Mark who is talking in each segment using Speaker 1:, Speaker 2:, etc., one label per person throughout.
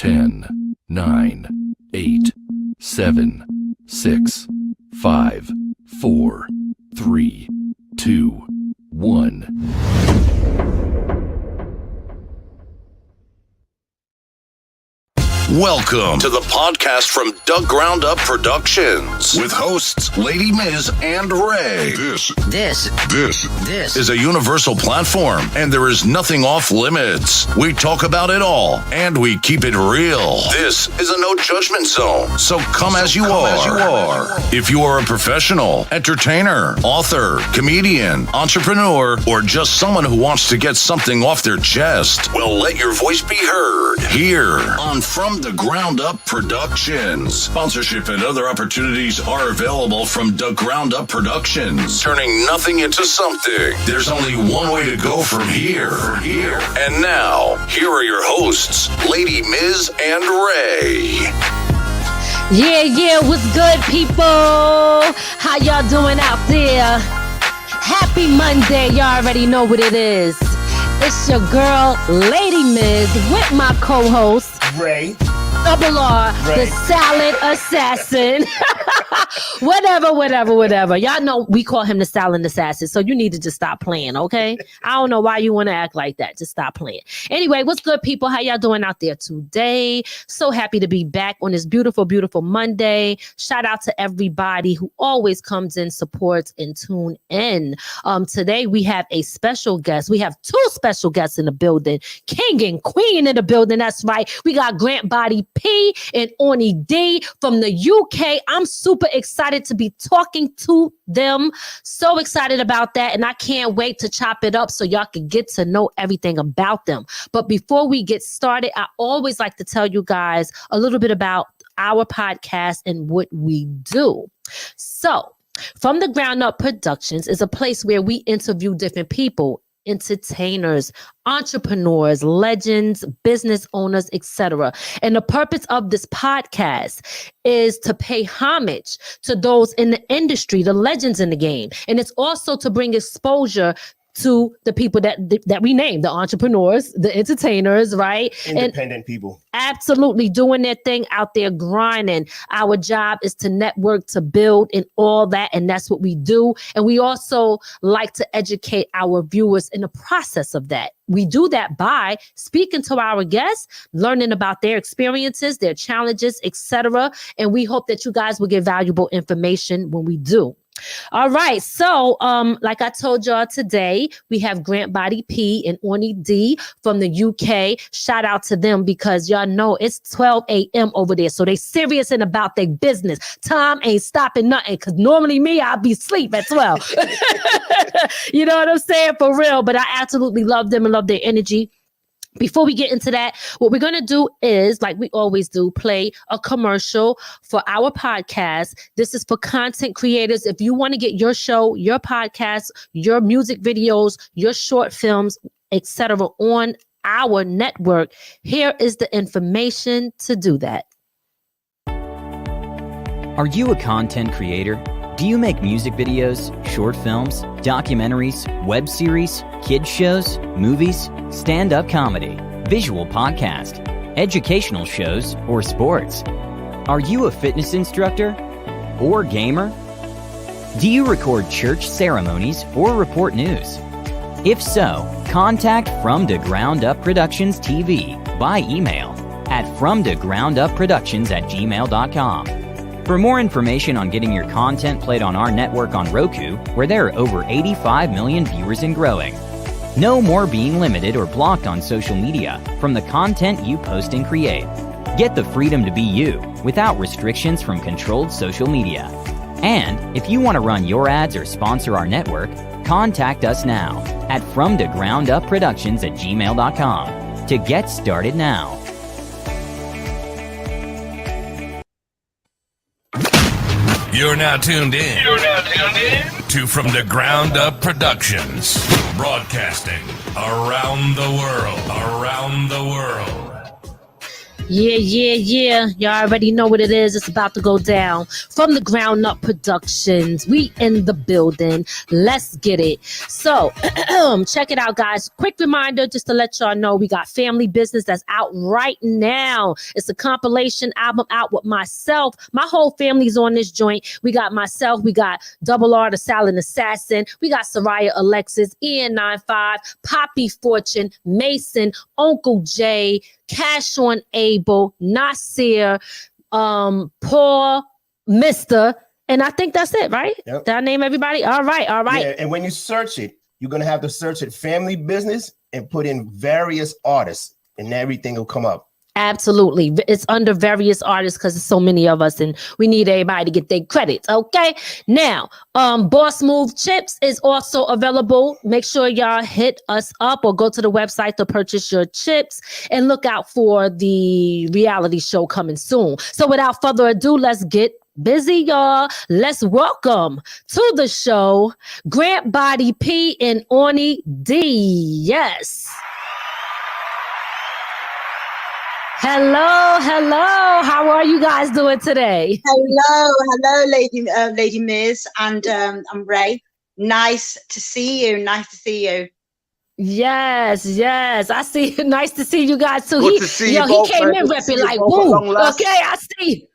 Speaker 1: 10, 9, 8, 7, 6, 5, 4, 3, 2, 1.
Speaker 2: Welcome to the podcast from Dug Ground Up Productions with hosts Lady Miz and Ray. This is a universal platform, and there is nothing off limits. We talk about it all, and we keep it real. This is a no judgment zone, so come as you are. If you are a professional, entertainer, author, comedian, entrepreneur, or just someone who wants to get something off their chest, well, let your voice be heard here on From the Ground Up Productions. Sponsorship and other opportunities are available from Dug Ground Up Productions. Turning nothing into something. There's only one way to go from here. And now, here are your hosts, Lady Miz and Ray.
Speaker 3: Yeah, what's good, people? How y'all doing out there? Happy Monday. Y'all already know what it is. It's your girl, Lady Miz, with my co-host,
Speaker 4: Ray.
Speaker 3: Double R,
Speaker 4: Ray.
Speaker 3: the salad assassin. Whatever. Y'all know we call him the salad assassin, so you need to just stop playing, okay? I don't know why you want to act like that. Just stop playing. Anyway, what's good, people? How y'all doing out there today? So happy to be back on this beautiful, beautiful Monday. Shout out to everybody who always comes in, supports, and tune in. Today, we have a special guest. We have two special guests in the building. King and Queen in the building. That's right. We got Grant Body P and Onni D from the UK. I'm super excited to be talking to them. So excited about that. And I can't wait to chop it up so y'all can get to know everything about them. But before we get started, I always like to tell you guys a little bit about our podcast and what we do. So, From the Ground Up Productions is a place where we interview different people, entertainers, entrepreneurs, legends, business owners, etc. And the purpose of this podcast is to pay homage to those in the industry, the legends in the game. And it's also to bring exposure to the people that we name, the entrepreneurs, the entertainers, right?
Speaker 4: Independent people.
Speaker 3: Absolutely doing their thing out there, grinding. Our job is to network, to build, and all that. And that's what we do. And we also like to educate our viewers in the process of that. We do that by speaking to our guests, learning about their experiences, their challenges, etc. And we hope that you guys will get valuable information when we do. All right. So, like I told y'all today, we have Grant Body P and Onni D from the UK. Shout out to them because y'all know it's 12 a.m. over there. So they serious and about their business. Time ain't stopping nothing. Cause normally me, I'll be asleep at 12. You know what I'm saying? For real. But I absolutely love them and love their energy. Before we get into that, what we're going to do is, like we always do, play a commercial for our podcast. This is for content creators. If you want to get your show, your podcast, your music videos, your short films, etc. on our network, here is the information to do that.
Speaker 5: Are you a content creator? Do you make music videos, short films, documentaries, web series, kids shows, movies, stand-up comedy, visual podcast, educational shows, or sports? Are you a fitness instructor or gamer? Do you record church ceremonies or report news? If so, contact From the Ground Up Productions TV by email at fromthegroundupproductions@gmail.com. For more information on getting your content played on our network on Roku, where there are over 85 million viewers and growing. No more being limited or blocked on social media from the content you post and create. Get the freedom to be you without restrictions from controlled social media. And if you want to run your ads or sponsor our network, contact us now at fromthegroundupproductions@gmail.com to get started now.
Speaker 2: You're now tuned in to From the Ground Up Productions, broadcasting around the world.
Speaker 3: Yeah. Y'all already know what it is. It's about to go down. From the Ground Up Productions. We in the building. Let's get it. So, check it out, guys. Quick reminder just to let y'all know we got Family Business that's out right now. It's a compilation album out with myself. My whole family's on this joint. We got myself. We got Double R, the Silent Assassin. We got Soraya Alexis, Ian 95, Poppy Fortune, Mason, Uncle Jay, Cash on Abel, Nasir, Paul, Mr. And I think that's it, right?
Speaker 4: Yep.
Speaker 3: Did I name everybody? All right.
Speaker 4: Yeah, and when you search it, you're going to have to search it Family Business and put in various artists and everything will come up.
Speaker 3: Absolutely. It's under various artists because there's so many of us and we need everybody to get their credits. Okay. Now, Boss Move Chips is also available. Make sure y'all hit us up or go to the website to purchase your chips and look out for the reality show coming soon. So without further ado, let's get busy, y'all. Let's welcome to the show Grant Body P and Onni D. Yes. Hello. How are you guys doing today?
Speaker 6: Hello, Lady Miz, and I'm Ray. Nice to see you.
Speaker 3: Yes. I see. Nice to see you guys too.
Speaker 7: Good to see you both,
Speaker 3: he came in repping like, woo. Okay, I see.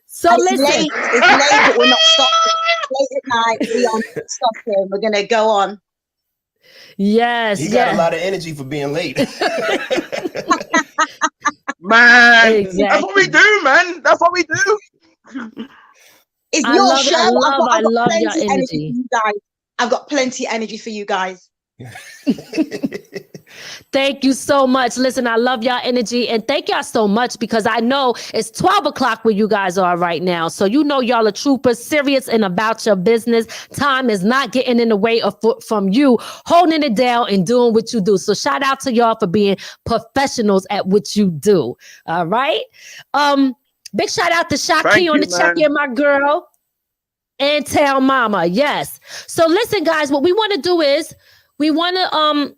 Speaker 3: So
Speaker 6: it's late, but we're not stopping. Late at night, we aren't stopping. We're gonna go on.
Speaker 3: Yes,
Speaker 4: he got a lot of energy for being late.
Speaker 7: Man,
Speaker 3: exactly.
Speaker 7: That's what we do, man. That's what we do.
Speaker 6: It's your show.
Speaker 3: I love your energy.
Speaker 6: You guys. I've got plenty of energy for you guys.
Speaker 3: Thank you so much. Listen, I love y'all energy and thank y'all so much because I know it's 12 o'clock where you guys are right now. So you know y'all are troopers, serious and about your business. Time is not getting in the way of from you holding it down and doing what you do. So shout out to y'all for being professionals at what you do. All right. Big shout out to Shaki on the check-in, my girl. And tell mama. Yes. So listen, guys, what we want to do is we want to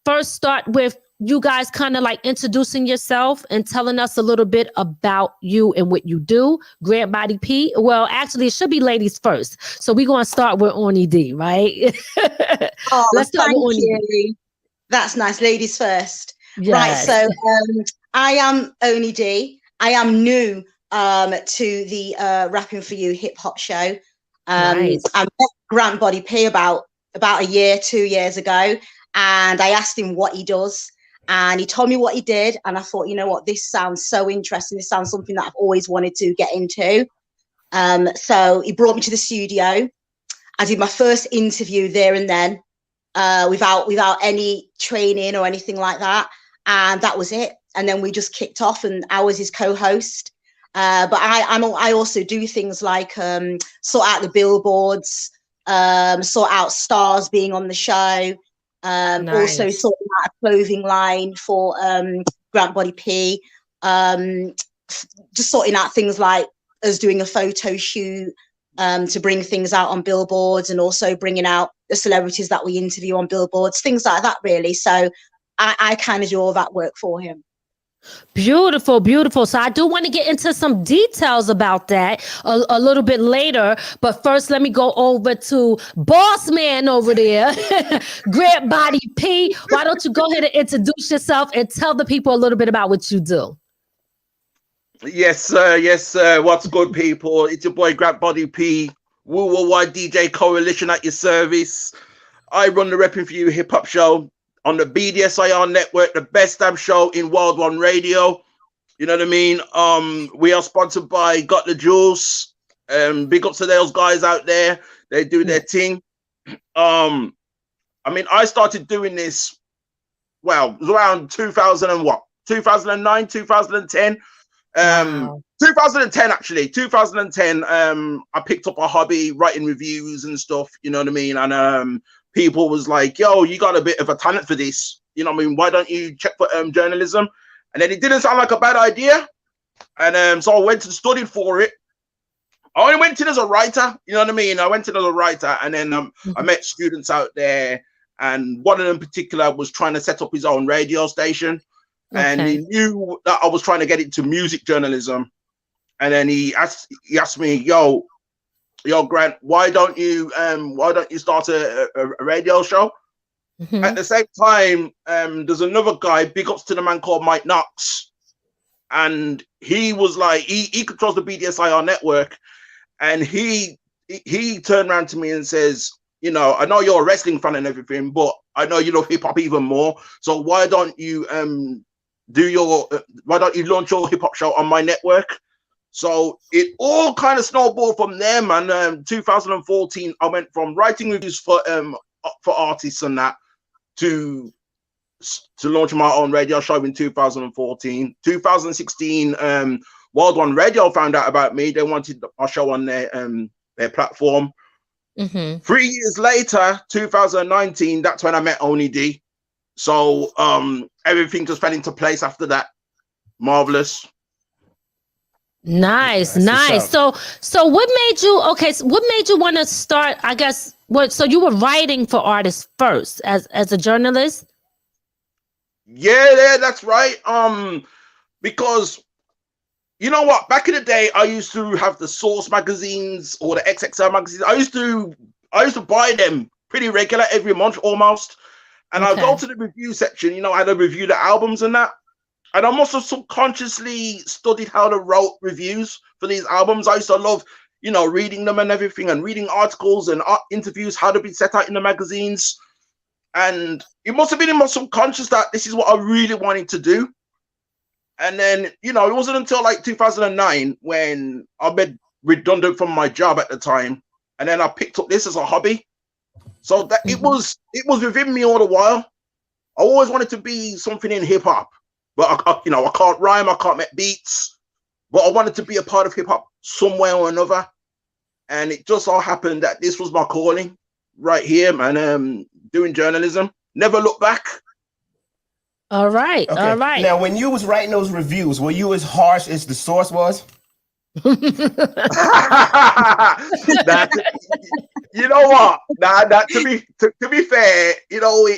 Speaker 3: first start with you guys kind of like introducing yourself and telling us a little bit about you and what you do. Grant Body P. Well, actually, it should be ladies first. So we're going to start with Onni D, right?
Speaker 6: Let's start with Onni D. That's nice. Ladies first. Yes. Right. So I am Onni D. I am new to the Rapping For You hip hop show. Nice. I met Grant Body P about a year, 2 years ago. And I asked him what he does and he told me what he did. And I thought, you know what, this sounds so interesting. This sounds something that I've always wanted to get into. So he brought me to the studio. I did my first interview there and then without any training or anything like that. And that was it. And then we just kicked off and I was his co-host. But I also do things like sort out the billboards, sort out stars being on the show. Nice. Also sorting out a clothing line for Grant Body P. Just sorting out things like us doing a photo shoot to bring things out on billboards and also bringing out the celebrities that we interview on billboards, things like that, really. So I kind of do all that work for him.
Speaker 3: Beautiful. So I do want to get into some details about that a little bit later. But first, let me go over to Boss Man over there, Grant Body P. Why don't you go ahead and introduce yourself and tell the people a little bit about what you do?
Speaker 7: Yes, sir. What's good, people? It's your boy Grant Body P. Worldwide DJ Coalition at your service. I run the Rapping For You hip hop show on the BDSIR network, the best damn show in World One Radio. You know what I mean? We are sponsored by Got the Juice. Big up to those guys out there. They do their thing. I mean, I started doing this, well, it was around 2009, 2010. 2010, actually. 2010, I picked up a hobby, writing reviews and stuff, you know what I mean? And people was like, yo, you got a bit of a talent for this. You know what I mean? Why don't you check for journalism? And then it didn't sound like a bad idea. And so I went and studied for it. I only went in as a writer. You know what I mean? I went in as a writer. And then I met students out there. And one of them in particular was trying to set up his own radio station. and he knew that I was trying to get into music journalism. And then he asked me, yo, Grant, why don't you start a radio show?
Speaker 3: Mm-hmm.
Speaker 7: At the same time, there's another guy, big ups to the man called Mike Knox, and he was like, he controls the BDSIR network, and he turned around to me and says, you know, I know you're a wrestling fan and everything, but I know you love hip hop even more. So why don't you launch your hip hop show on my network? So it all kind of snowballed from there, man. 2014, I went from writing reviews for artists and that to launch my own radio show in 2014. 2016, Wild One Radio found out about me. They wanted my show on their platform.
Speaker 3: Mm-hmm.
Speaker 7: 3 years later, 2019, that's when I met Onni D. So everything just fell into place after that. Marvelous.
Speaker 3: Nice. So what made you want to start, I guess, so you were writing for artists first as a journalist?
Speaker 7: Yeah, that's right. Because you know what, back in the day I used to have the Source magazines or the XXL magazines. I used to buy them pretty regular every month almost. And I'd go to the review section, you know, I'd review the albums and that. And I must have subconsciously studied how to write reviews for these albums. I used to love, you know, reading them and everything, and reading articles and interviews, how to be set out in the magazines. And it must have been in my subconscious that this is what I really wanted to do. And then, you know, it wasn't until like 2009 when I made redundant from my job at the time. And then I picked up this as a hobby. So that it was within me all the while. I always wanted to be something in hip hop. But I can't rhyme, I can't make beats, but I wanted to be a part of hip hop somewhere or another. And it just all happened that this was my calling right here, man. Doing journalism. Never look back.
Speaker 3: All right.
Speaker 4: Okay.
Speaker 3: All right.
Speaker 4: Now, when you was writing those reviews, were you as harsh as the Source was?
Speaker 7: You know what? To be fair, you know,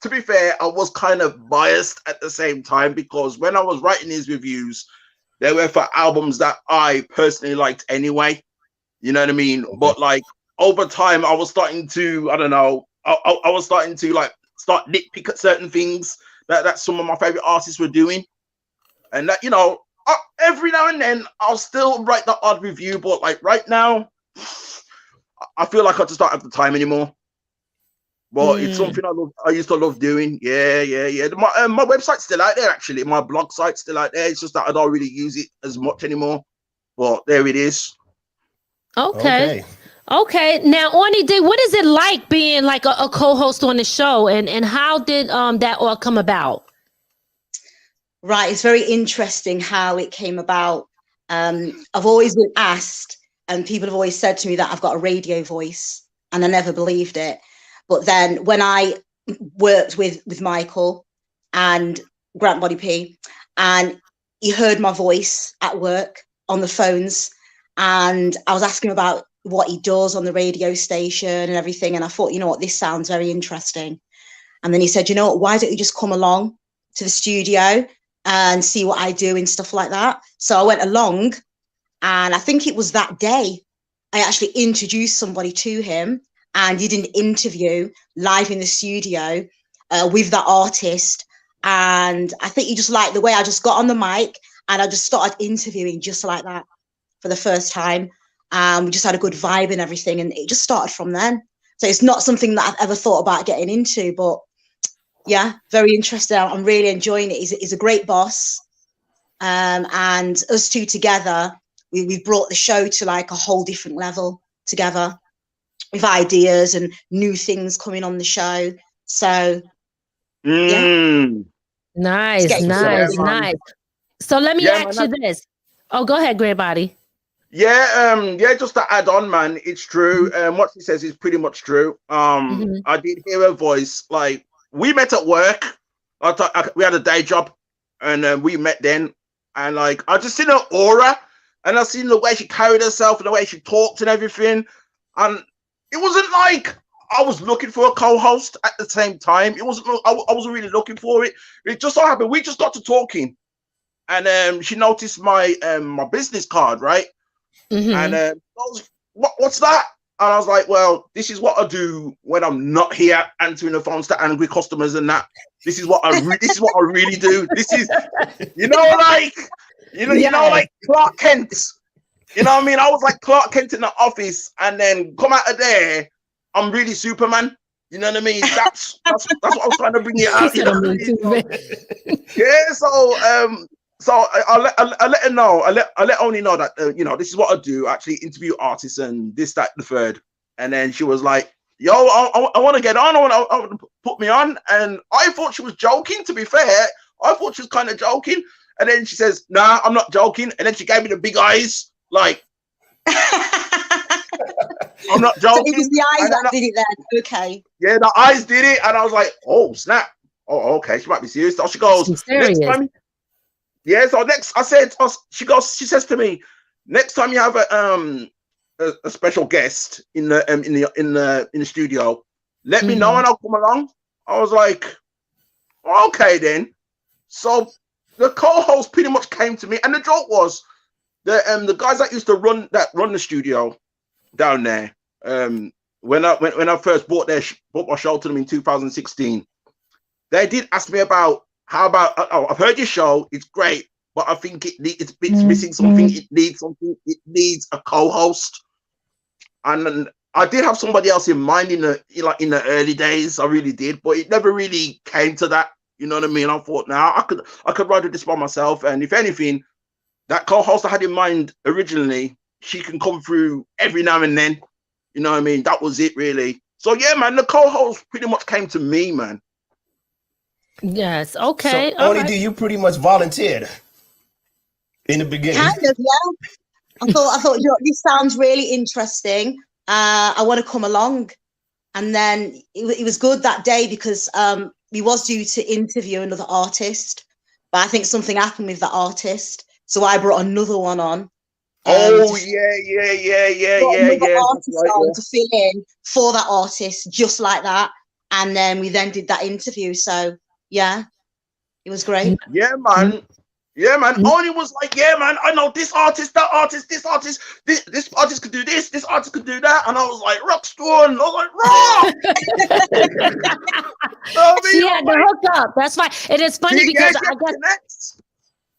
Speaker 7: to be fair, I was kind of biased at the same time, because when I was writing these reviews, they were for albums that I personally liked anyway. You know what I mean? Okay. But like over time, I was starting to, I don't know, I was starting to like start nitpick at certain things that some of my favorite artists were doing, and that, you know, every now and then I'll still write the odd review, but like right now, I feel like I just don't have the time anymore. But it's something I used to love doing. Yeah. My website's still out there, actually. My blog site's still out there. It's just that I don't really use it as much anymore. But there it is.
Speaker 3: Okay. Now, Onni D, what is it like being like a co-host on the show, and how did that all come about?
Speaker 6: Right, it's very interesting how it came about. I've always been asked, and people have always said to me that I've got a radio voice, and I never believed it. But then when I worked with Michael and Grant Body P, and he heard my voice at work on the phones, and I was asking him about what he does on the radio station and everything, and I thought, you know what, this sounds very interesting. And then he said, you know what, why don't you just come along to the studio and see what I do and stuff like that. So I went along, and I think it was that day I actually introduced somebody to him and did an interview live in the studio with that artist. And I think he just liked the way I just got on the mic and I just started interviewing just like that for the first time. We just had a good vibe and everything, and it just started from then. So it's not something that I've ever thought about getting into, but yeah, very interested. I'm really enjoying it. He's a great boss. And us two together, we've brought the show to like a whole different level together with ideas and new things coming on the show. So, yeah.
Speaker 3: Nice. So let me ask you this. Oh, go ahead, Great Body.
Speaker 7: Yeah, just to add on, man, it's true. What she says is pretty much true. I did hear her voice. Like, we met at work. We had a day job, and we met then. And like, I just seen her aura, and I seen the way she carried herself and the way she talked and everything. And it wasn't like I was looking for a co-host at the same time. It wasn't. I wasn't really looking for it. It just so happened we just got to talking, and she noticed my my business card, right?
Speaker 3: Mm-hmm.
Speaker 7: And I was, what's that? And I was like, well, this is what I do when I'm not here answering the phones to angry customers and that. This is what I really do. This is, like Clark Kent. You know what I mean? I was like Clark Kent in the office, and then come out of there, I'm really Superman. You know what I mean? That's what I was trying to bring it out. You know what I mean? Yeah. So I'll let her know. I let Onni know that this is what I do. Actually interview artists and this, that, the third. And then she was like, "Yo, I want to get on. I want to put me on." And I thought she was joking. To be fair, I thought she was kind of joking. And then she says, "Nah, I'm not joking." And then she gave me the big eyes, like, "I'm not joking."
Speaker 6: So it was the eyes that did it then. Okay.
Speaker 7: Yeah, the eyes did it, and I was like, "Oh snap! Oh, okay, she might be serious." So she goes, "Next time." Yeah, so she says to me, "Next time you have a special guest in the studio, let me know and I'll come along." I was like, "Okay then." So the co-host pretty much came to me, and the joke was the guys that used to run the studio down there. When I first bought my show to them in 2016, they did ask me about. How about? Oh, I've heard your show. It's great, but I think it's missing something. It needs something. It needs a co-host. And I did have somebody else in mind in the early days. I really did, but it never really came to that. You know what I mean? I thought, now I could write this by myself. And if anything, that co-host I had in mind originally, she can come through every now and then. You know what I mean? That was it, really. So yeah, man, the co-host pretty much came to me, man.
Speaker 3: Yes. Okay.
Speaker 4: So, Onni, you pretty much volunteered in the beginning.
Speaker 6: Kind of, yeah. I thought, this sounds really interesting. I want to come along. And then it was good that day because we was due to interview another artist, but I think something happened with that artist, so I brought another one on.
Speaker 7: Yeah.
Speaker 6: Artist on to fill in for that artist, just like that. And then we then did that interview. So. Yeah, it was great.
Speaker 7: Yeah, man. Onni was like, "Yeah, man, I know this artist, that artist, this artist, this artist could do this artist could do that." And I was like, "Rockstone." I was like, "Raw."
Speaker 3: She had to hook up. That's why it is funny because I guess.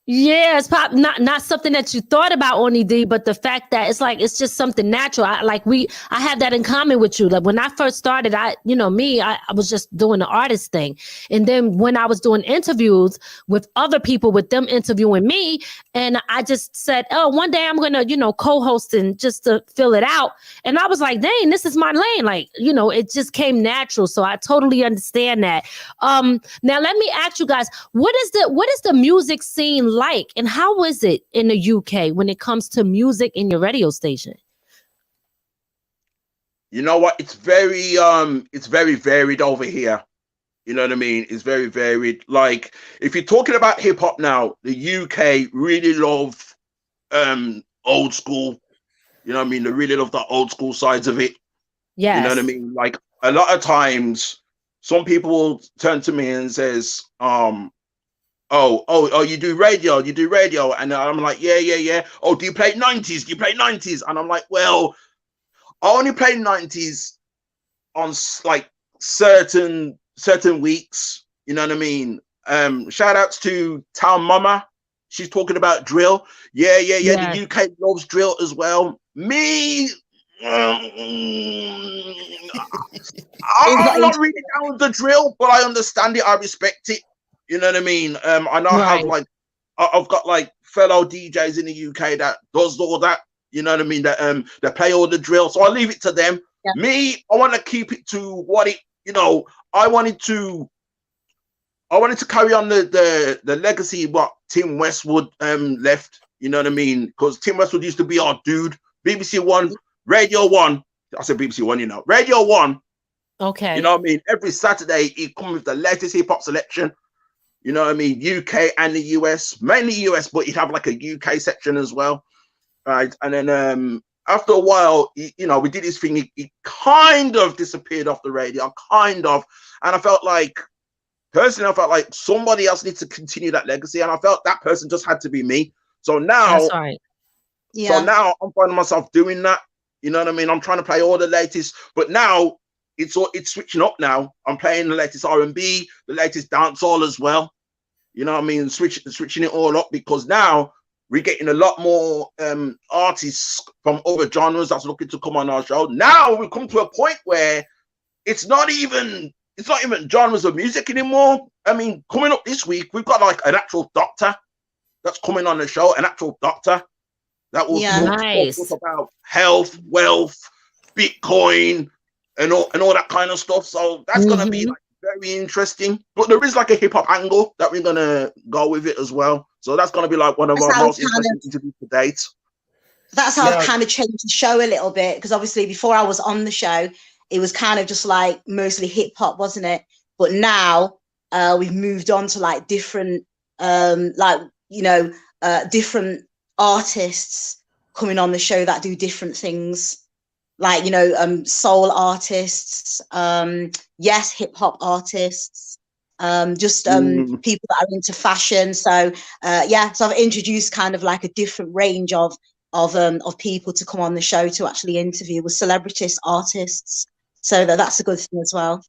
Speaker 3: Yeah, it's not something that you thought about, Onni D, but the fact that it's just something natural. I have that in common with you. Like when I first started, I was just doing the artist thing. And then when I was doing interviews with other people, with them interviewing me, and I just said, "Oh, one day I'm gonna, co-host and just to fill it out." And I was like, "Dang, this is my lane." Like, it just came natural. So I totally understand that. Now let me ask you guys, what is the music scene like, and how is it in the UK when it comes to music in your radio station?
Speaker 7: You know what? It's very varied over here. You know what I mean? It's very varied. Like if you're talking about hip hop now, the UK really love old school. You know what I mean? They really love the old school sides of it. Yeah. You know what I mean? Like a lot of times, some people will turn to me and says, Oh, you do radio, and I'm like, yeah. Oh, do you play 90s? And I'm like, well, I only play 90s on like certain weeks. You know what I mean? Shout outs to Town Mama. She's talking about drill. Yeah. The UK loves drill as well. Me, I'm not really down with the drill, but I understand it. I respect it. You know what I mean? I know I've got like fellow DJs in the UK that does all that. You know what I mean? That they play all the drill. So I leave it to them. Yeah. Me, I want to keep it to what it. I wanted to carry on the legacy what Tim Westwood left. You know what I mean? Because Tim Westwood used to be our dude. BBC One, Radio One. I said BBC One. Radio One.
Speaker 3: Okay.
Speaker 7: You know what I mean? Every Saturday he come with the latest hip hop selection. You know what I mean? UK and the US, mainly US, but you'd have like a UK section as well, right? And then after a while, you know, we did this thing. It kind of disappeared off the radio, kind of, and I felt like, personally, I felt like somebody else needs to continue that legacy, and I felt that person just had to be me. So now,
Speaker 3: that's right.
Speaker 6: Yeah.
Speaker 7: So now I'm finding myself doing that. You know what I mean? I'm trying to play all the latest, but now it's switching up. Now I'm playing the latest R&B, the latest dancehall as well. You know what I mean? Switching it all up, because now we're getting a lot more artists from other genres that's looking to come on our show. Now we come to a point where it's not even genres of music anymore. I mean, coming up this week, we've got like an actual doctor that's coming on the show, an actual doctor that will talk about health, wealth, Bitcoin, and all that kind of stuff. So that's gonna be like very interesting. But there is like a hip hop angle that we're gonna go with it as well. So that's gonna be like one of our most interesting interviews to date.
Speaker 6: That's how I've kind of changed the show a little bit, because obviously before I was on the show, it was kind of just like mostly hip hop, wasn't it? But now we've moved on to like different, different artists coming on the show that do different things, like, you know, soul artists, hip hop artists, people that are into fashion. So so I've introduced kind of like a different range of people to come on the show to actually interview with celebrities, artists. So that's a good thing as well.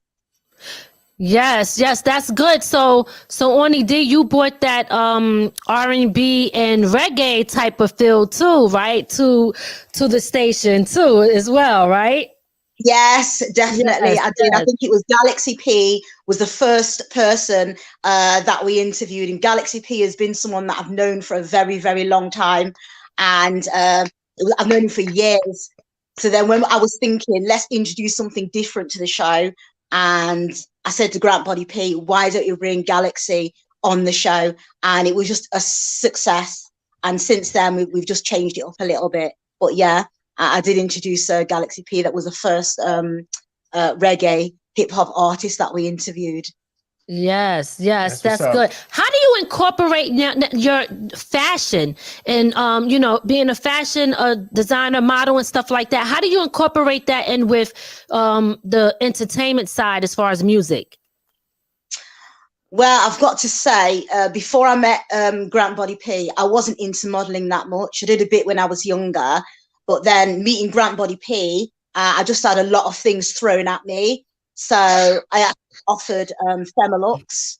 Speaker 3: Yes, that's good. So Onni D, you brought that R&B and reggae type of feel too, right? To the station too as well, right?
Speaker 6: Yes, definitely. I did. I think it was Galaxy P was the first person that we interviewed, and Galaxy P has been someone that I've known for a very, very long time, and I've known him for years. So then when I was thinking, let's introduce something different to the show, and I said to Grant Body P, why don't you bring Galaxy on the show? And it was just a success. And since then, we've just changed it up a little bit. But yeah, I did introduce Galaxy P. That was the first reggae hip hop artist that we interviewed.
Speaker 3: Yes, that's good. How do you incorporate your fashion and being a fashion designer, model, and stuff like that? How do you incorporate that in with the entertainment side as far as music?
Speaker 6: Well, I've got to say, before I met Grant Body P, I wasn't into modeling that much. I did a bit when I was younger, but then meeting Grant Body P, I just had a lot of things thrown at me. So I offered Femalux,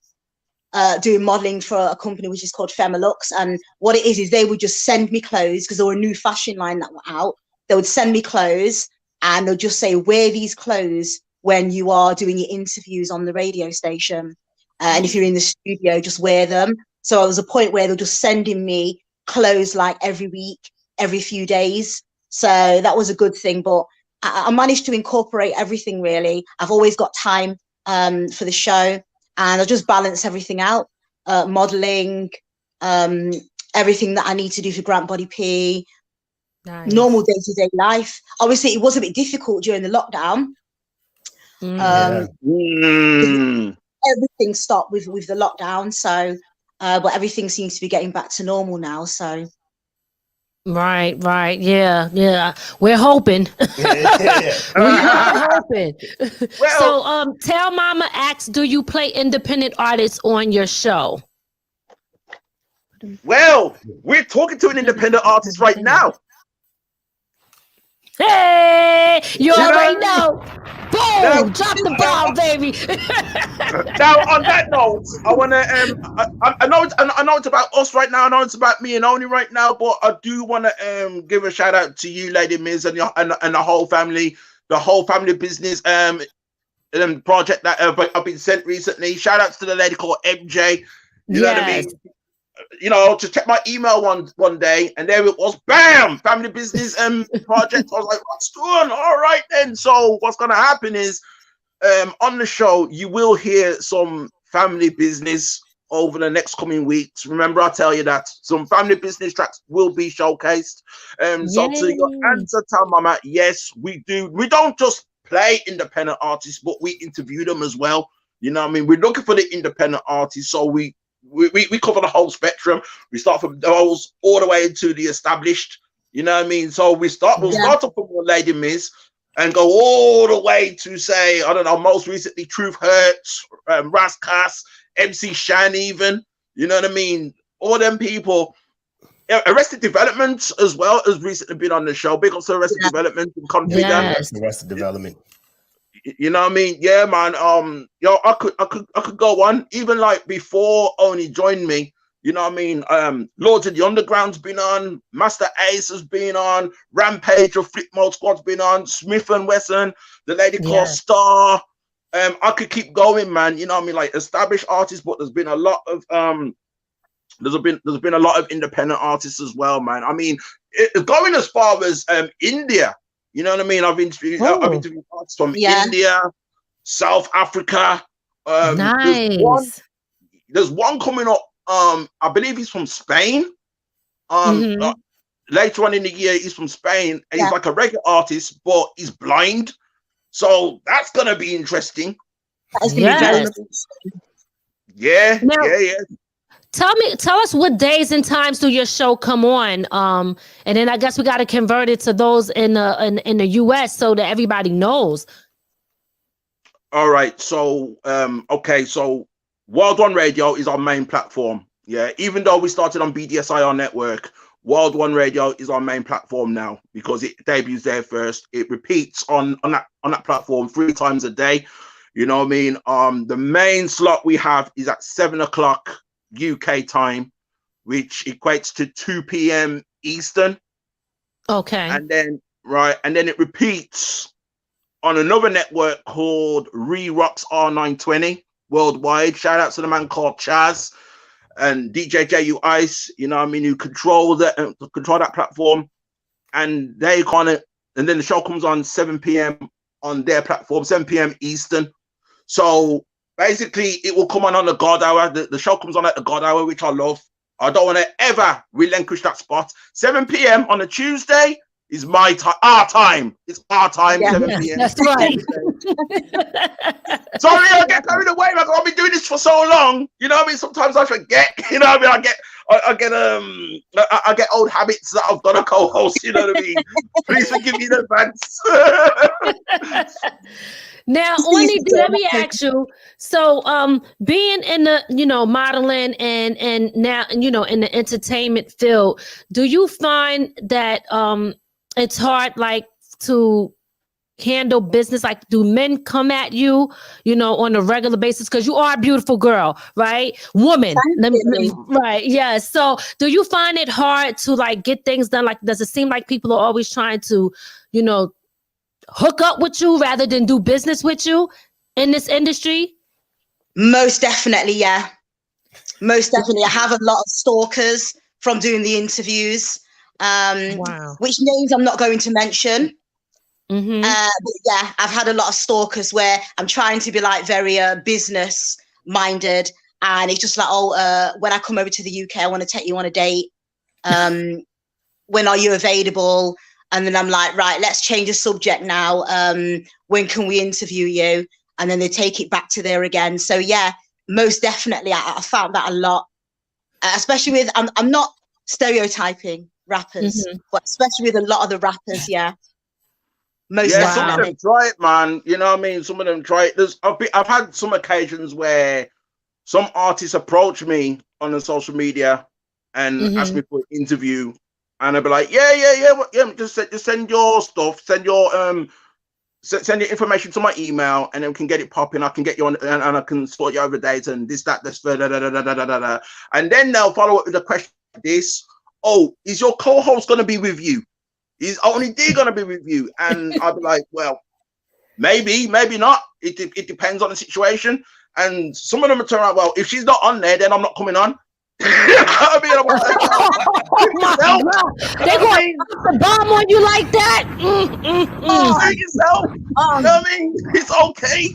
Speaker 6: doing modeling for a company which is called Femalux. And what it is they would just send me clothes, because there were a new fashion line that were out. They would send me clothes and they'll just say, wear these clothes when you are doing your interviews on the radio station. And if you're in the studio, just wear them. So there was a point where they're just sending me clothes like every week, every few days. So that was a good thing. But I managed to incorporate everything, really. I've always got time for the show, and I just balance everything out, modeling, everything that I need to do for Grant Body P, normal day-to-day life. Obviously, it was a bit difficult during the lockdown. Everything stopped with the lockdown, so but everything seems to be getting back to normal now. So
Speaker 3: right, yeah, we're hoping. We're hoping. So Tell Mama asks, do you play independent artists on your show?
Speaker 7: Well, we're talking to an independent artist right now.
Speaker 3: Hey, you already know. Boom! Drop the ball, baby.
Speaker 7: Now, on that note, I want to. I know it's about us right now. I know it's about me and Onni right now, but I do want to give a shout out to you, Lady Miz, and the whole family, business project that I've been sent recently. Shout outs to the lady called MJ. You know what I mean? You know, to check my email one day, and there it was, bam, family business project. I was like, what's going on? All right then. So what's gonna happen is on the show you will hear some family business over the next coming weeks. Remember, I tell you that some family business tracks will be showcased. So to your answer, Tell Mama, yes, we do. We don't just play independent artists, but we interview them as well. You know what I mean? We're looking for the independent artists, so we cover the whole spectrum. We start from those all the way into the established You know what I mean? So we'll start off with more Lady Miz and go all the way to, say, I don't know, most recently Truth Hurts, Rascas, MC Shan even. You know what I mean? All them people. Arrested Development as well has recently been on the show. Big up to Arrested Development and Configure.
Speaker 4: Yes. Arrested Development.
Speaker 7: You know what I mean? Yeah, man. I could go on. Even like before Oni joined me, you know what I mean? Lords of the Underground's been on, Master Ace has been on, Rampage of Flip Mode Squad's been on, Smith and Wesson, the lady called Star. I could keep going, man. You know what I mean? Like established artists, but there's been a lot of there's been a lot of independent artists as well, man. I mean, going as far as India, you know what I mean? I've interviewed artists from India, South Africa.
Speaker 3: Nice.
Speaker 7: There's one coming up. I believe he's from Spain. Later on in the year, he's from Spain, and he's like a reggae artist, but he's blind. So that's gonna be interesting.
Speaker 6: That's gonna be very interesting.
Speaker 7: Yeah.
Speaker 3: Tell us what days and times do your show come on? And then I guess we got to convert it to those in the US so that everybody knows.
Speaker 7: All right. So so World One Radio is our main platform. Yeah, even though we started on BDSIR network, World One Radio is our main platform now because it debuts there first. It repeats on that platform 3 times a day. You know what I mean? The main slot we have is at 7 o'clock UK time, which equates to 2 p.m. Eastern.
Speaker 3: Okay.
Speaker 7: And then it repeats on another network called Re-Rocks R920 worldwide. Shout out to the man called Chaz and DJ JU Ice, you know what I mean, who control that platform. And they and then the show comes on 7 p.m. on their platform, 7 p.m. Eastern. So basically, it will come on the God Hour. The show comes on at the God Hour, which I love. I don't want to ever relinquish that spot. 7 p.m. on a Tuesday is my time. Our time. It's our time. 7 p.m.
Speaker 3: That's right.
Speaker 7: Sorry, I get carried away. Like, I've been doing this for so long. You know what I mean? Sometimes I forget. You know what I mean? I get old habits that I've got to co-host. You know what I mean? Please forgive me in advance.
Speaker 3: Now, Onni, let me ask you. So, being in the, modeling and now, in the entertainment field, do you find that it's hard, like, to handle business? Like, do men come at you, on a regular basis? Because you are a beautiful girl, right? Woman. Right. Yeah. So, do you find it hard to, like, get things done? Like, does it seem like people are always trying to, hook up with you rather than do business with you in this industry?
Speaker 6: Most definitely, yeah. Most definitely. I have a lot of stalkers from doing the interviews, which names I'm not going to mention. But yeah, I've had a lot of stalkers where I'm trying to be like very business minded, and it's just like, when I come over to the UK, I want to take you on a date. When are you available? And then I'm like, right, let's change the subject now. When can we interview you? And then they take it back to there again. So yeah, most definitely, I found that a lot, especially with, I'm not stereotyping rappers, but especially with a lot of the rappers, yeah.
Speaker 7: Some of them try it, man. You know what I mean? Some of them try it. I've had some occasions where some artists approach me on the social media and ask me for an interview. And I'll be like, yeah. Just send your stuff, send your information to my email, and then we can get it popping. I can get you on, and I can sort you over dates and this, that, this, and then they'll follow up with a question like this: oh, is your co-host going to be with you? Is Onni D going to be with you? And I'll be like, well, maybe not. It depends on the situation. And some of them will turn out, well, if she's not on there, then I'm not coming on. I mean,
Speaker 3: oh my God. They're going to put the bomb on you like that.
Speaker 7: Yourself. You know what I mean? It's okay.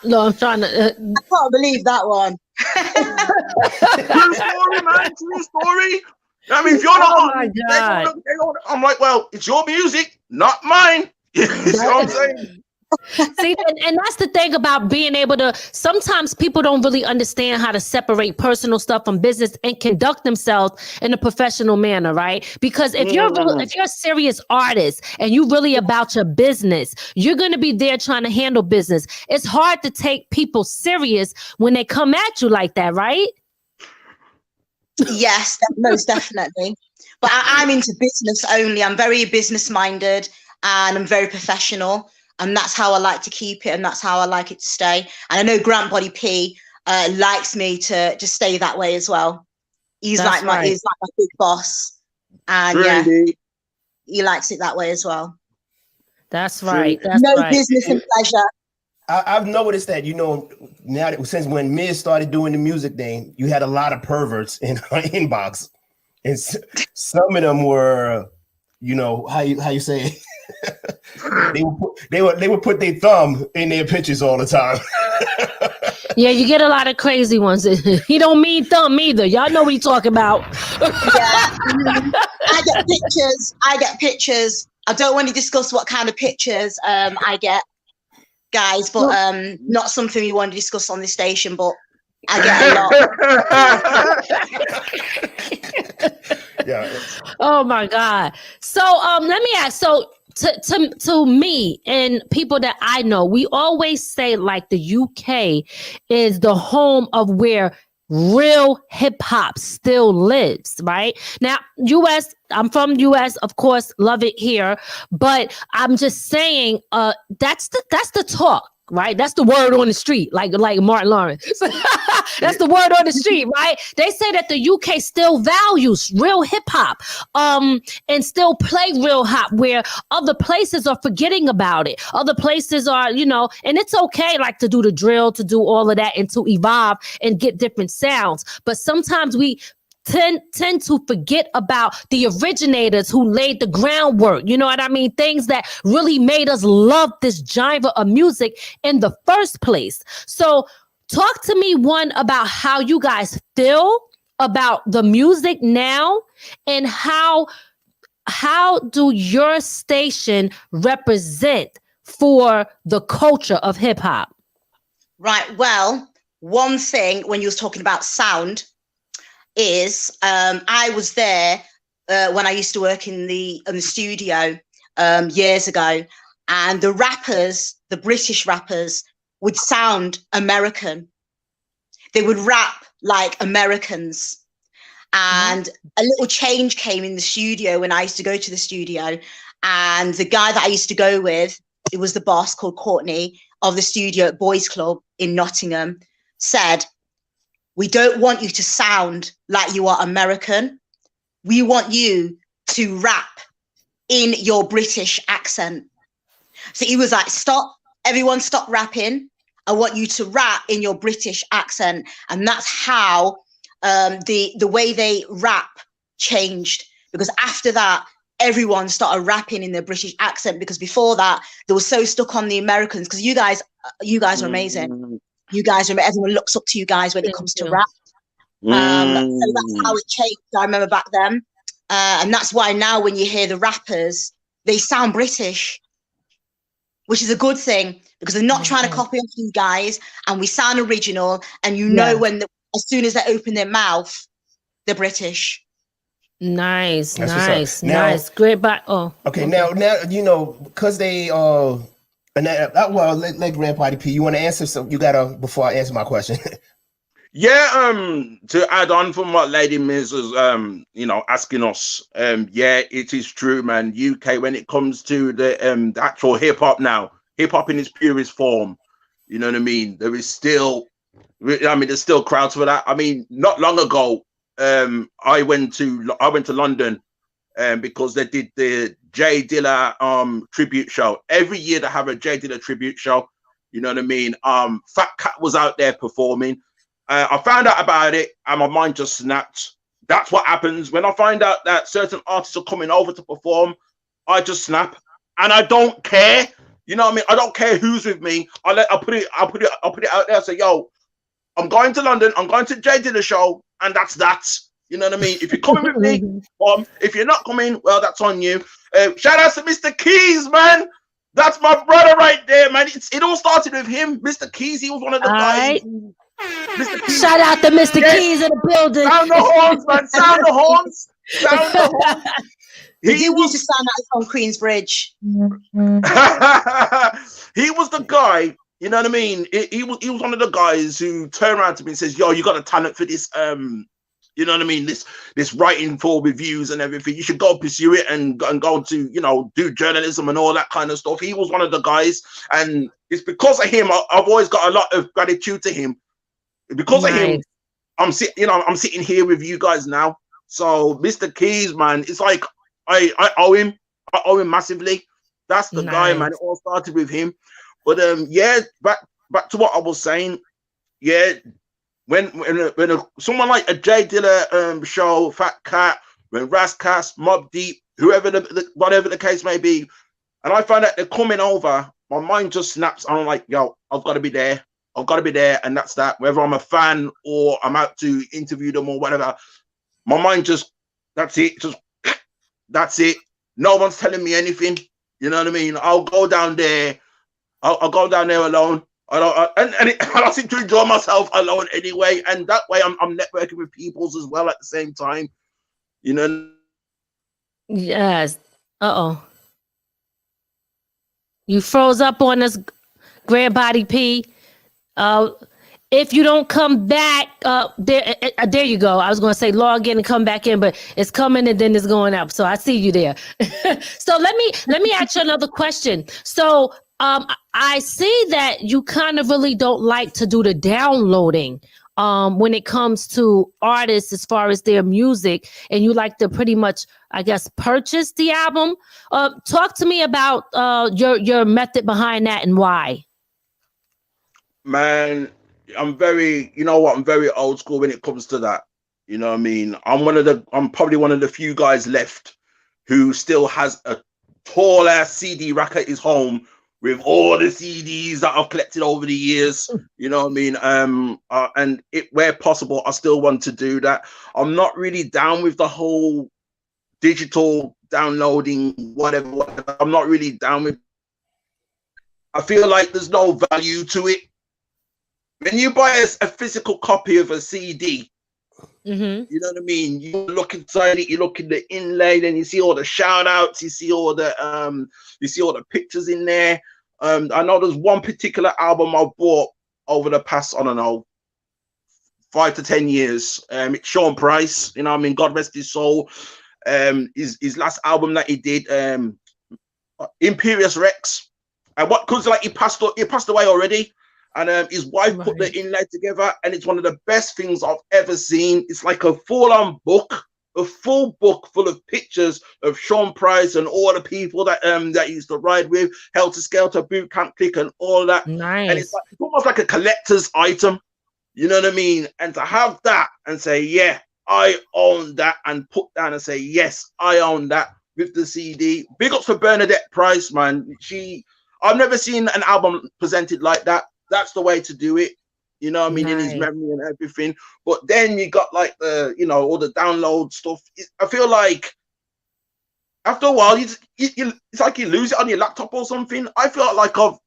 Speaker 3: No, I'm trying to.
Speaker 6: I can't believe that one.
Speaker 7: True story, man. True story. I mean, if you're not on, I'm like, well, it's your music, not mine. You know what I'm saying?
Speaker 3: See, and that's the thing about being able to, sometimes people don't really understand how to separate personal stuff from business and conduct themselves in a professional manner, right? Because if you're a serious artist and you really about your business, you're going to be there trying to handle business. It's hard to take people serious when they come at you like that, right?
Speaker 6: Yes, most definitely. But I'm into business only. I'm very business minded and I'm very professional. And that's how I like to keep it. And that's how I like it to stay. And I know Grant Body P likes me to just stay that way as well. He's like my big boss. And
Speaker 7: Really?
Speaker 6: he likes it that way as well.
Speaker 3: That's right. That's
Speaker 6: no
Speaker 3: right.
Speaker 6: business and pleasure.
Speaker 4: I've noticed that, now that since when Miz started doing the music thing, you had a lot of perverts in her inbox. And some of them were, how you say it? they would put their thumb in their pictures all the time.
Speaker 3: Yeah, you get a lot of crazy ones. He don't mean thumb either. Y'all know what he's talking about.
Speaker 6: Yeah. I get pictures. I don't want to discuss what kind of pictures I get, guys, but not something we want to discuss on this station, but I get a lot.
Speaker 4: Yeah.
Speaker 3: Oh my God. So let me ask, so to me and people that I know, we always say like the UK is the home of where real hip hop still lives, right? Now, US, I'm from US, of course, love it here, but I'm just saying that's the talk. Right, that's the word on the street, like Martin Lawrence. That's the word on the street, right? They say that the UK still values real hip hop, and still play real hop, where other places are forgetting about it. Other places are, and it's okay, like to do the drill, to do all of that, and to evolve and get different sounds. But sometimes we tend to forget about the originators who laid the groundwork. You know what I mean? Things that really made us love this genre of music in the first place. So talk to me, one, about how you guys feel about the music now, and how do your station represent for the culture of hip hop?
Speaker 6: Right. Well, one thing when you was talking about sound is I was there when I used to work in the studio years ago, and the rappers, the British rappers, would sound American. They would rap like Americans. And a little change came in the studio when I used to go to the studio. And the guy that I used to go with, it was the boss called Courtney of the studio at Boys Club in Nottingham, said, "We don't want you to sound like you are American. We want you to rap in your British accent." So he was like, everyone stop rapping. I want you to rap in your British accent. And that's how the way they rap changed. Because after that, everyone started rapping in their British accent, because before that, they were so stuck on the Americans. Because you guys are amazing. You guys are, everyone looks up to you guys when it comes to rap. So that's how it changed. I remember back then. And that's why now when you hear the rappers, they sound British, which is a good thing, because they're not trying to copy off you guys, and we sound original. And when as soon as they open their mouth, they're British.
Speaker 3: Nice. Great.
Speaker 4: Okay. Now, because they let Grandpa P. You want to answer? So you gotta, before I answer my question.
Speaker 7: Yeah, to add on from what Lady Miz is, asking us, it is true, man. UK, when it comes to the actual hip hop now, hip hop in its purest form, you know what I mean? There is still, there's still crowds for that. I mean, not long ago, I went to London, because they did the Jay Dilla tribute show. Every year they have a Jay Dilla tribute show, you know what I mean? Fat Cat was out there performing. I found out about it and my mind just snapped. That's what happens when I find out that certain artists are coming over to perform. I just snap, and I don't care. You know what I mean? I don't care who's with me. I'll put it out there. Say, yo, I'm going to London. I'm going to Jay Dilla show, and that's that. You know what I mean? If you're coming with me, if you're not coming, well, that's on you. Shout out to Mr. Keys, man. That's my brother right there, man. It all started with him. Mr. Keys, he was one of the guys.
Speaker 3: Mr. Keys. Shout out to Mr. Keys in the building.
Speaker 7: Sound the horns, man. Sound the horns. Sound the horns.
Speaker 6: He used to sound like on Queensbridge.
Speaker 7: He was the guy, you know what I mean? He was one of the guys who turned around to me and says, yo, you got a talent for this, you know what I mean? This writing for reviews and everything. You should go pursue it and go to, you know, do journalism and all that kind of stuff. He was one of the guys. And it's because of him, I've always got a lot of gratitude to him. Because of him, I'm sitting here with you guys now. So Mr. Keys, man, it's like I owe him. I owe him massively. That's the guy, man. It all started with him. But yeah, back to what I was saying. Yeah, when someone like a Jay Dilla show, Fat Cat, when Rascas, Mob Deep, whoever whatever the case may be, and I find out they're coming over, my mind just snaps. I'm like, yo, I've got to be there. I've got to be there, and that's that. Whether I'm a fan or I'm out to interview them or whatever, my mind just, that's it. Just that's it. No one's telling me anything. You know what I mean? I'll go down there. I'll go down there alone. I seem to enjoy myself alone anyway, and that way I'm networking with peoples as well at the same time. You know.
Speaker 3: Yes. You froze up on us, Grand Body P. If you don't come back, there you go. I was going to say log in and come back in, but it's coming and then it's going up. So I see you there. So let me ask you another question. So I see that you kind of really don't like to do the downloading when it comes to artists as far as their music, and you like to pretty much, I guess, purchase the album. Talk to me about your method behind that and why.
Speaker 7: Man, I'm very old school when it comes to that. You know what I mean? I'm probably one of the few guys left who still has a tall ass CD rack at his home with all the CDs that I've collected over the years. You know what I mean? And where possible, I still want to do that. I'm not really down with the whole digital downloading, whatever. I'm not really down with. I feel like there's no value to it. When you buy a physical copy of a CD, you know what I mean? You look inside it, you look in the inlay, then you see all the shout outs, you see all the pictures in there. I know there's one particular album I bought over the past, I don't know, 5 to 10 years. It's Sean Price, you know what I mean? God rest his soul. His last album that he did, Imperious Rex. And because like he passed away already. And his wife put the inlay together, and it's one of the best things I've ever seen. It's like a full-on book, a full book full of pictures of Sean Price and all the people that he used to ride with, Helter Skelter, Boot Camp Click, and all that.
Speaker 3: Nice.
Speaker 7: And it's almost like a collector's item. You know what I mean? And to have that and say, yeah, I own that, and put down and say, yes, I own that with the CD. Big ups for Bernadette Price, man. I've never seen an album presented like that. That's the way to do it, you know what I mean, in his memory and everything. But then you got like all the download stuff. I feel like after a while, it's like you lose it on your laptop or something. I feel like I've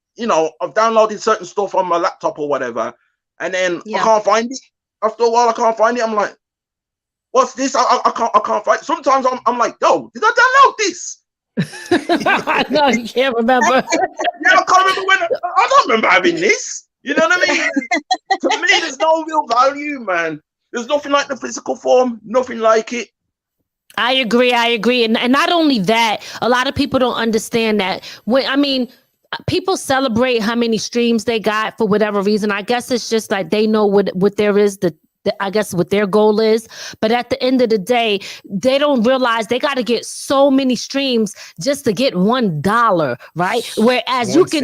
Speaker 7: downloaded certain stuff on my laptop or whatever, and then I can't find it. After a while, I can't find it. I'm like, what's this? I can't find it. Sometimes I'm like, yo, did I download this?
Speaker 3: No, you can't remember.
Speaker 7: Yeah, I can't remember when. I don't remember having this. You know what I mean? To me, there's no real value, man. There's nothing like the physical form. Nothing like it.
Speaker 3: I agree. And not only that, a lot of people don't understand that. People celebrate how many streams they got for whatever reason. I guess it's just like they know what there is, I guess what their goal is. But at the end of the day, they don't realize they got to get so many streams just to get $1, right? Whereas you can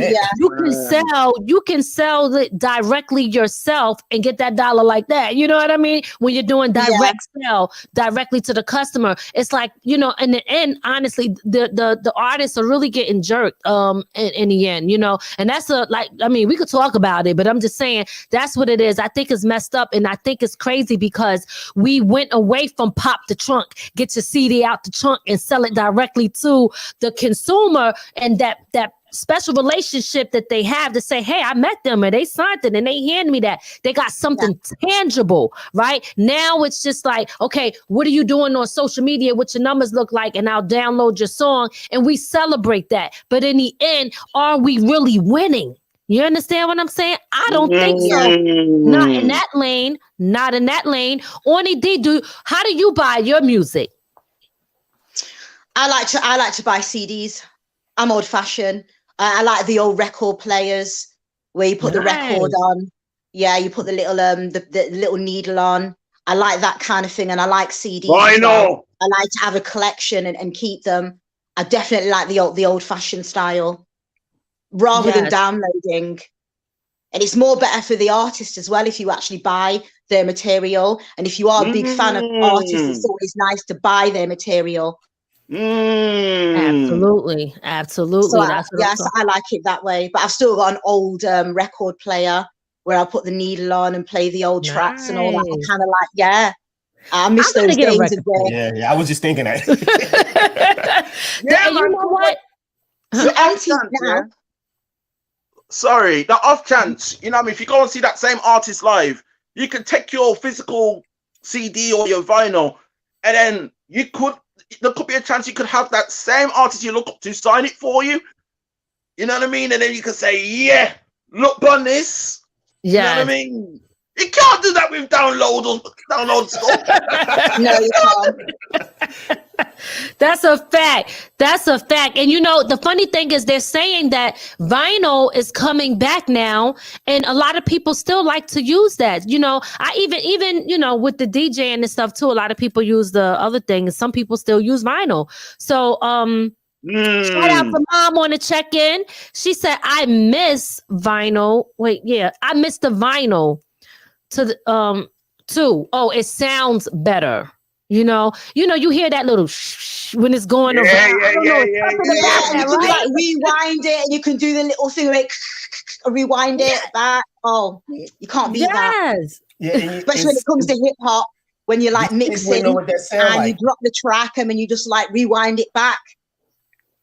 Speaker 3: sell it directly yourself and get that dollar like that. You know what I mean? When you're doing direct sell directly to the customer, it's like, in the end, honestly, the artists are really getting jerked in the end, and that's we could talk about it, but I'm just saying that's what it is. I think it's messed up, and I think it's crazy because we went away from pop the trunk, get your CD out the trunk and sell it directly to the consumer, and that special relationship that they have to say, hey, I met them and they signed it and they handed me that. They got something tangible, right? Now it's just like, okay, what are you doing on social media? What your numbers look like? And I'll download your song and we celebrate that. But in the end, are we really winning? You understand what I'm saying? I don't think so. Not in that lane. Not in that lane. Onni D, how do you buy your music?
Speaker 6: I like to buy CDs. I'm old fashioned. I like the old record players where you put the record on. Yeah, you put the little the little needle on. I like that kind of thing, and I like CDs.
Speaker 7: I know.
Speaker 6: I like to have a collection and keep them. I definitely like the old fashioned style rather than downloading. And it's more better for the artist as well if you actually buy their material. And if you are a big fan of artists, it's always nice to buy their material.
Speaker 3: Absolutely. So
Speaker 6: I like it that way. But I've still got an old record player where I put the needle on and play the old tracks and all that. I kind of like, I miss those days as well.
Speaker 4: Yeah, I was just thinking that.
Speaker 3: You know what?
Speaker 6: Now.
Speaker 7: Sorry, the off chance, you know what I mean? If you go and see that same artist live, you can take your physical CD or your vinyl, and then there could be a chance you could have that same artist you look up to sign it for you. You know what I mean? And then you can say, yeah, look on this. Yeah. You know what I mean? You can't do that with download stuff.
Speaker 6: No, you can't.
Speaker 3: That's a fact. And you know, the funny thing is they're saying that vinyl is coming back now, and a lot of people still like to use that. You know, I even you know, with the DJing and stuff too, a lot of people use the other things. Some people still use vinyl. So shout out to Mom on the check-in. She said, I miss vinyl. I miss the vinyl to the too. Oh, it sounds better. You know, you hear that little shh when it's going around.
Speaker 6: You can like rewind it, and you can do the little thing like rewind it back. Oh, you can't beat that.
Speaker 4: Yeah,
Speaker 6: especially when it comes to hip hop, when you're like mixing and you drop the track and then you just like rewind it back.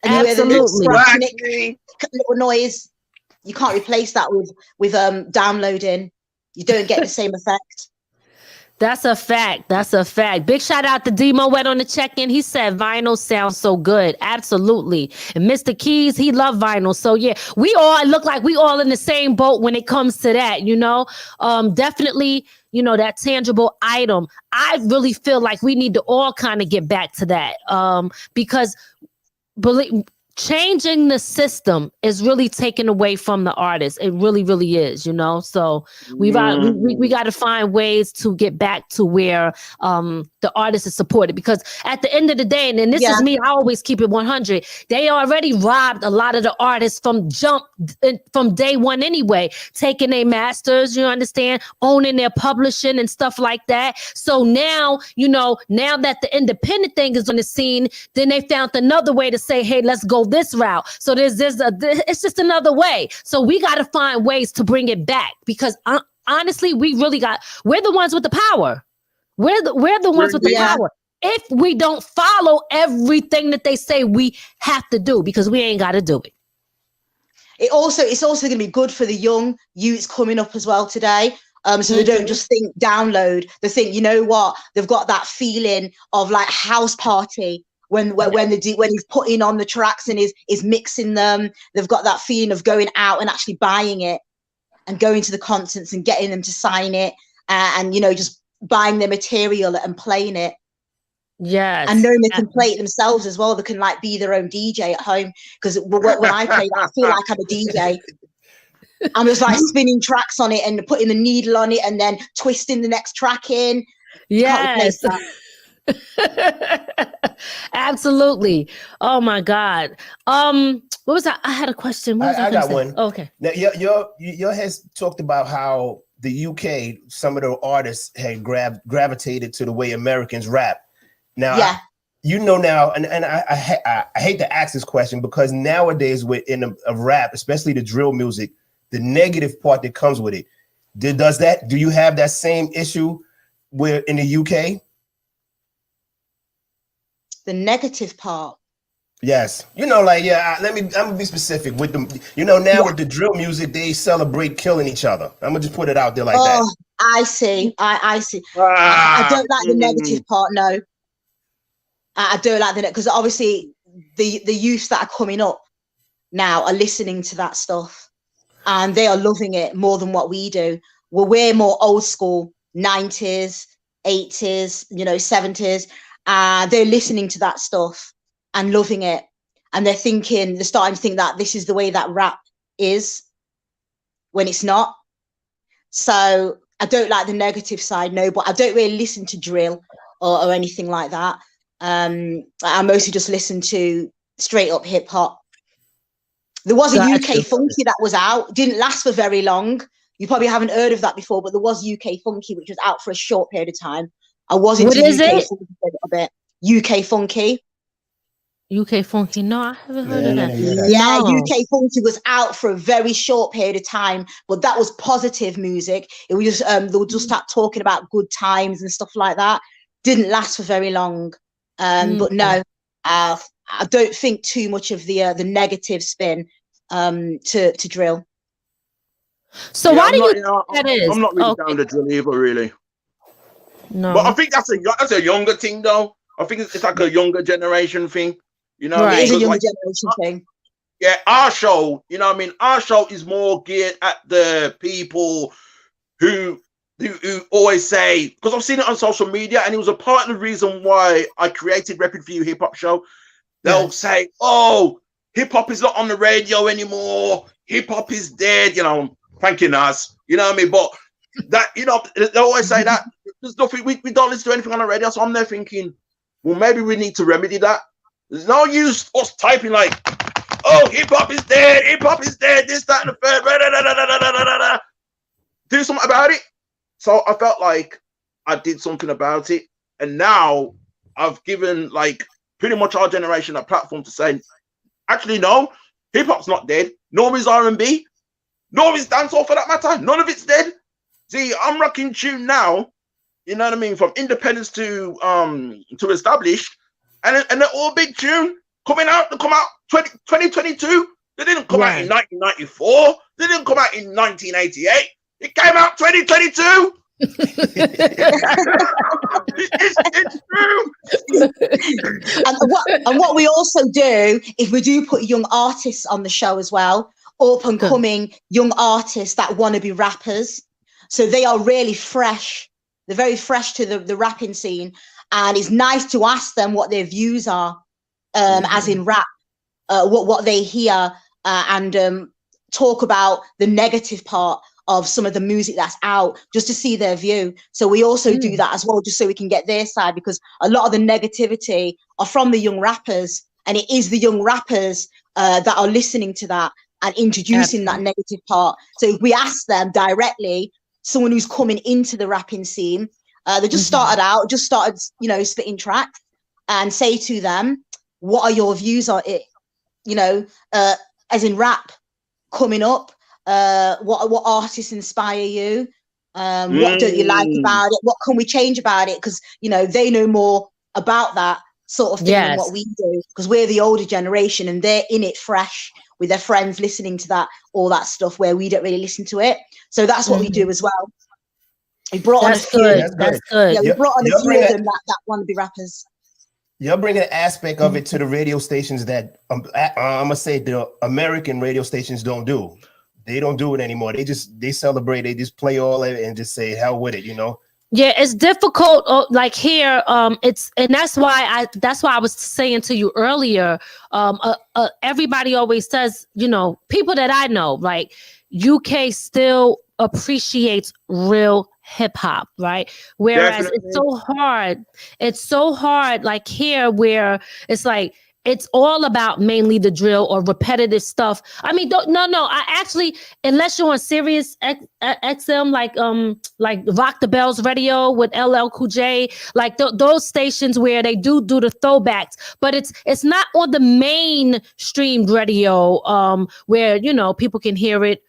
Speaker 6: And you hear the little little noise. You can't replace that with downloading. You don't get the same effect.
Speaker 3: That's a fact. Big shout out to Demo Wet on the check-in. He said vinyl sounds so good. Absolutely. And Mr. Keys, he loved vinyl. So yeah, we all look like we all in the same boat when it comes to that, you know. Definitely, you know, that tangible item. I really feel like we need to all kind of get back to that. Because changing the system is really taken away from the artist. It really, really is, you know. So we got to find ways to get back to where the artist is supported. Because at the end of the day, and this is me, I always keep it 100. They already robbed a lot of the artists from day one anyway, taking their masters, you understand, owning their publishing and stuff like that. So now, you know, now that the independent thing is on the scene, then they found another way to say, hey, let's go this route. So it's just another way. So we got to find ways to bring it back, because honestly, we're the ones with the power. We're the ones with the power. If we don't follow everything that they say we have to do, because we ain't got to do it. It's
Speaker 6: also going to be good for the young youths coming up as well today. So they don't just think download. They think, you know what? They've got that feeling of like house party. When he's putting on the tracks and is mixing them, they've got that feeling of going out and actually buying it and going to the concerts and getting them to sign it and you know, just buying their material and playing it.
Speaker 3: Yes.
Speaker 6: And knowing they can play it themselves as well. They can like be their own DJ at home, because when I play that, I feel like I'm a DJ. I'm just like spinning tracks on it and putting the needle on it and then twisting the next track in.
Speaker 3: Yes. Absolutely. Oh my God. What was that? I had a question.
Speaker 4: I got one.
Speaker 3: Okay.
Speaker 4: Now, your has talked about how the UK, some of the artists had gravitated to the way Americans rap. Now, I hate to ask this question, because nowadays within a rap, especially the drill music, the negative part that comes with it, do you have that same issue in the UK?
Speaker 6: The negative part.
Speaker 4: Yes, you know, like I'm gonna be specific with them. You know, now with the drill music, they celebrate killing each other. I'm gonna just put it out there like that.
Speaker 6: I see. I see. I don't like the negative part. No, I don't like the because obviously the youth that are coming up now are listening to that stuff, and they are loving it more than what we do. Well, we're more old school, 90s, 80s, 70s. They're listening to that stuff and loving it, and they're starting to think that this is the way that rap is when it's not. So I don't like the negative side, no, but I don't really listen to drill or anything like that. I mostly just listen to straight up hip hop. There was a UK Funky that was out, didn't last for very long. You probably haven't heard of that before, but there was UK Funky, which was out for a short period of time. I was into UK Funky for a little bit. UK Funky.
Speaker 3: UK Funky, no, I haven't heard of that.
Speaker 6: Yeah, UK Funky was out for a very short period of time, but that was positive music. It was just they would just start talking about good times and stuff like that. Didn't last for very long, but no, I don't think too much of the negative spin to drill.
Speaker 3: So why do you think that is?
Speaker 7: I'm not really down to drill either, really.
Speaker 3: No,
Speaker 7: but I think that's a younger thing, though. I think it's like a younger generation thing. You know,
Speaker 6: right. It's a younger generation thing.
Speaker 7: Yeah, our show, you know what I mean? Our show is more geared at the people who always say, because I've seen it on social media, and it was a part of the reason why I created Rapid View Hip Hop Show. They'll say, oh, hip hop is not on the radio anymore. Hip hop is dead. You know, thank you, Nas. You know what I mean? But that, they always say that. There's nothing, we don't listen to anything on the radio. So I'm there thinking, well, maybe we need to remedy that. There's no use us typing like, oh, hip hop is dead, this, that, and the third. Do something about it. So I felt like I did something about it. And now I've given like pretty much our generation a platform to say, actually, no, hip hop's not dead. Nor is R&B. Nor is dancehall for that matter. None of it's dead. See, I'm rocking tune now. You know what I mean? From independence to established. And they're all big tune coming out. They come out 2022. They didn't come out in 1994. They didn't come out in 1988. It came out 2022. it's true.
Speaker 6: And what we also do is we do put young artists on the show as well. Up and coming young artists that want to be rappers. So they are really fresh. They're very fresh to the rapping scene. And it's nice to ask them what their views are, as in rap, what they hear, and talk about the negative part of some of the music that's out, just to see their view. So we also do that as well, just so we can get their side, because a lot of the negativity are from the young rappers, and it is the young rappers that are listening to that and introducing that negative part. So if we ask them directly, someone who's coming into the rapping scene, they just started spitting tracks, and say to them, what are your views on it? As in rap coming up, what artists inspire you? What don't you like about it? What can we change about it? Because, they know more about that sort of thing than what we do, because we're the older generation and they're in it fresh with their friends listening to all that stuff where we don't really listen to it. So that's what we do as well. We brought on a few.
Speaker 3: That's good.
Speaker 6: Yeah, we brought on a few of them that want to be rappers.
Speaker 4: You're bringing an aspect of it to the radio stations that I'm gonna say the American radio stations don't do. They don't do it anymore. They celebrate. They just play all of it and just say hell with it.
Speaker 3: Yeah, it's difficult. Like here, that's why I was saying to you earlier. Everybody always says, people that I know, like UK still appreciates real hip hop, right? Whereas it's so hard like here, where it's like it's all about mainly the drill or repetitive stuff. I mean, I actually, unless you're on Sirius XM, like Rock the Bells Radio with LL Cool J, like those stations where they do the throwbacks, but it's not on the mainstream radio, where people can hear it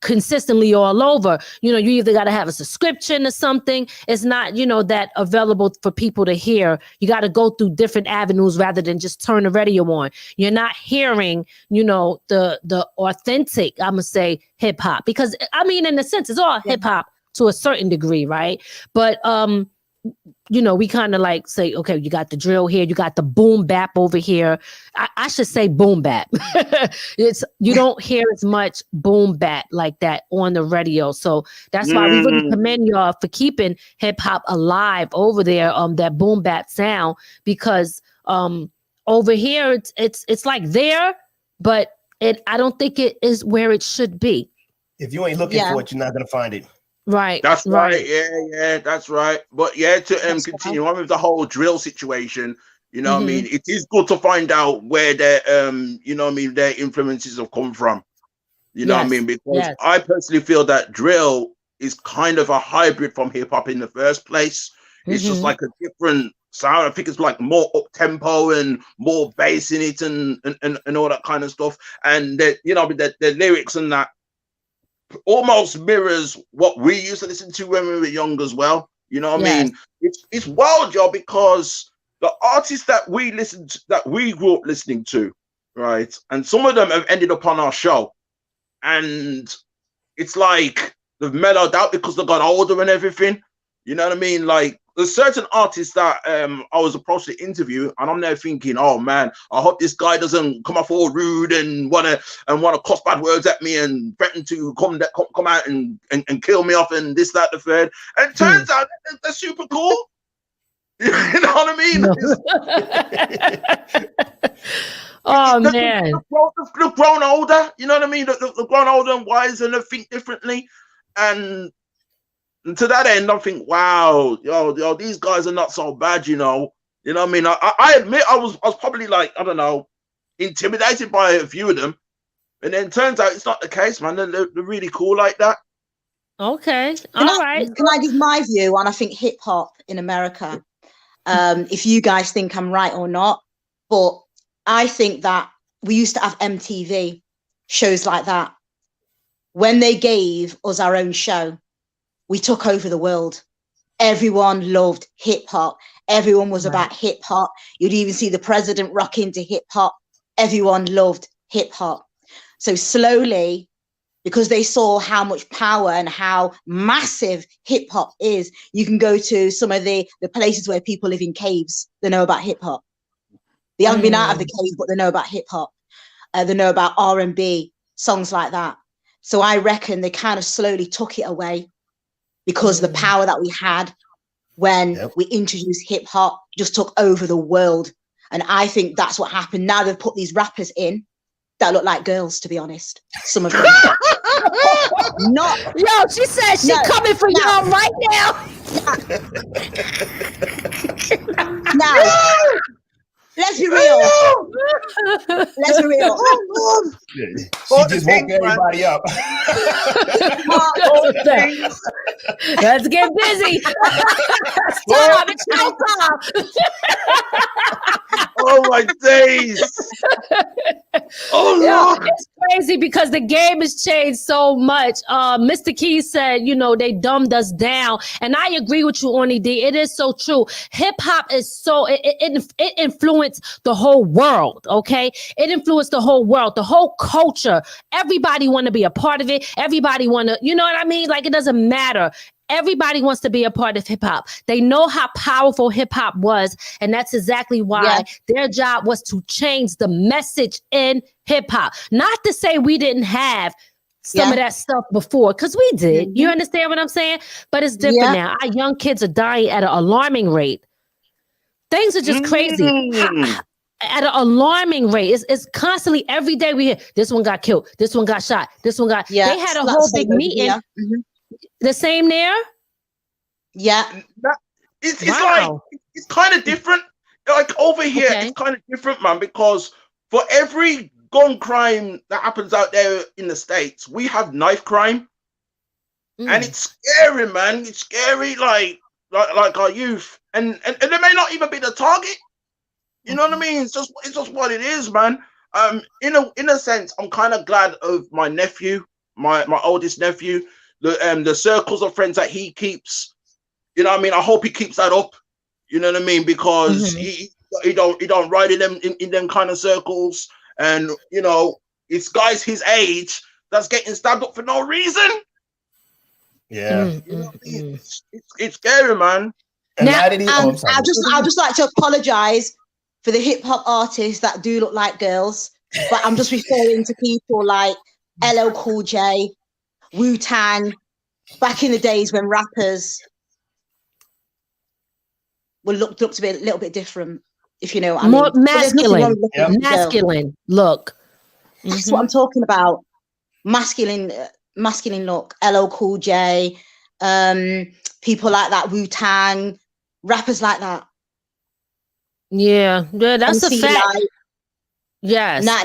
Speaker 3: consistently all over. You either got to have a subscription or something. It's not, that available for people to hear. You got to go through different avenues rather than just turn the radio on. You're not hearing, the authentic, I'm gonna say, hip hop, because I mean, in a sense, it's all hip hop to a certain degree, right? But we kind of like say, okay, you got the drill here, you got the boom bap over here. I should say boom bap. You don't hear as much boom bap like that on the radio. So that's why we really commend y'all for keeping hip hop alive over there, that boom bap sound, because over here it's like there, but I don't think it is where it should be.
Speaker 4: If you ain't looking for it, you're not gonna find it.
Speaker 3: Right.
Speaker 7: That's right. Yeah, that's right. But to continue on with the whole drill situation, what I mean, it is good to find out where their their influences have come from. What I mean? Because I personally feel that drill is kind of a hybrid from hip hop in the first place. It's just like a different sound. I think it's like more up tempo and more bass in it and all that kind of stuff. And the lyrics and that almost mirrors what we used to listen to when we were young as well. I mean? It's wild, y'all, because the artists that we grew up listening to, right? And some of them have ended up on our show. And it's like they've mellowed out because they got older and everything. You know what I mean? Like, there's certain artists that I was approached to interview, and I'm there thinking, oh man, I hope this guy doesn't come off all rude and wanna cuss bad words at me and threaten to come out and kill me off and this, that, the third. And it turns out they're super cool. You know what I mean?
Speaker 3: Oh man,
Speaker 7: they've grown older. You know what I mean? They've grown older and wiser, and they think differently. And to that end, I think, wow, yo, these guys are not so bad, You know what I mean? I admit I was probably like, I don't know, intimidated by a few of them. And then it turns out it's not the case, man. They're really cool like that.
Speaker 3: Okay. All right.
Speaker 6: Can I give my view on, I think, hip hop in America? If you guys think I'm right or not. But I think that we used to have MTV shows like that. When they gave us our own show, we took over the world. Everyone loved hip hop. Everyone was about hip hop. You'd even see the president rock into hip hop. Everyone loved hip hop. So slowly, because they saw how much power and how massive hip hop is, you can go to some of the places where people live in caves. They know about hip hop. They haven't been out of the cave, but they know about hip hop. They know about R&B, songs like that. So I reckon they kind of slowly took it away, because the power that we had when we introduced hip hop just took over the world. And I think that's what happened. Now they've put these rappers in that look like girls, to be honest. Some of them.
Speaker 3: She said she's coming for y'all right now.
Speaker 6: Now, let's be real. Let's be real.
Speaker 4: She just woke everybody up.
Speaker 3: Let's get busy. Stop. It's showtime.
Speaker 7: Oh my days. Oh Lord.
Speaker 3: It's crazy because the game has changed so much. Mr. Keys said, they dumbed us down. And I agree with you, Onni D. It is so true. Hip hop is so, it influenced the whole world, okay? It influenced the whole world, the whole culture. Everybody want to be a part of it. Everybody want to, you know what I mean? Like, it doesn't matter. Everybody wants to be a part of hip hop. They know how powerful hip hop was. And that's exactly why their job was to change the message in hip hop. Not to say we didn't have some of that stuff before, because we did. You understand what I'm saying? But it's different now. Our young kids are dying at an alarming rate. Things are just crazy. At an alarming rate. It's constantly, every day we hear, this one got killed, this one got shot, this one got... They had a whole big meeting. The same there?
Speaker 6: Yeah.
Speaker 7: It's like, it's kind of different. Like, over here, it's kind of different, man, because for every gun crime that happens out there in the States, we have knife crime. And it's scary, man. It's scary, like our youth. And they may not even be the target. You know what I mean? It's just what it is, man. In a sense, I'm kind of glad of my nephew, my oldest nephew, the circles of friends that he keeps, you know what I mean? I hope he keeps that up. You know what I mean? Because he don't ride in them kind of circles, and you know, it's guys his age that's getting stabbed up for no reason.
Speaker 4: Yeah,
Speaker 7: you know, it's scary, man.
Speaker 6: Now, I just like to apologize for the hip hop artists that do look like girls, but I'm just referring to people like LL Cool J, Wu-Tang, back in the days when rappers were looked up to be a little bit different, if you know what I mean.
Speaker 3: More masculine. Masculine look.
Speaker 6: That's what I'm talking about. Masculine look. LL Cool J, people like that, Wu-Tang, rappers like that.
Speaker 3: Yeah, that's a fact. Like, yes.
Speaker 6: Now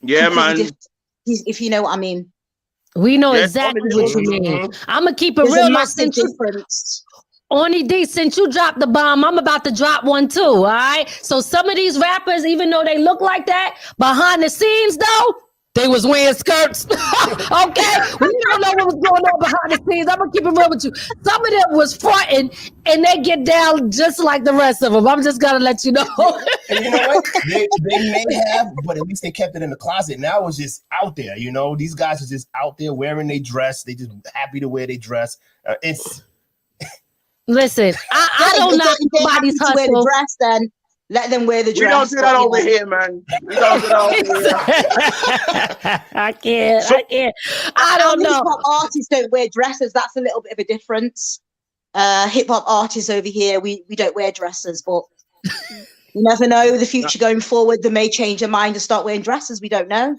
Speaker 7: yeah, man.
Speaker 6: If you know what I mean.
Speaker 3: We know exactly what you mean. I'm gonna keep it real.
Speaker 6: Massive difference.
Speaker 3: Onni D, since you dropped the bomb, I'm about to drop one too. All right. So some of these rappers, even though they look like that, behind the scenes though, they was wearing skirts. Okay. We don't know what was going on behind the scenes. I'm gonna keep it real with you. Some of them was fronting and they get down just like the rest of them. I'm just gonna let you know.
Speaker 4: And you know what? They may have, but at least they kept it in the closet. Now it's just out there. You know, these guys are just out there wearing their dress. They just happy to wear their dress.
Speaker 3: Listen, I don't know nobody's hustle.
Speaker 6: Wear the dress, then let them wear the dress.
Speaker 7: We don't do that over here, man. We don't do that over here.
Speaker 3: I can't. I don't know.
Speaker 6: Hip-hop artists don't wear dresses. That's a little bit of a difference. Hip-hop artists over here, we don't wear dresses, but you never know. The future going forward, they may change their mind and start wearing dresses. We don't know.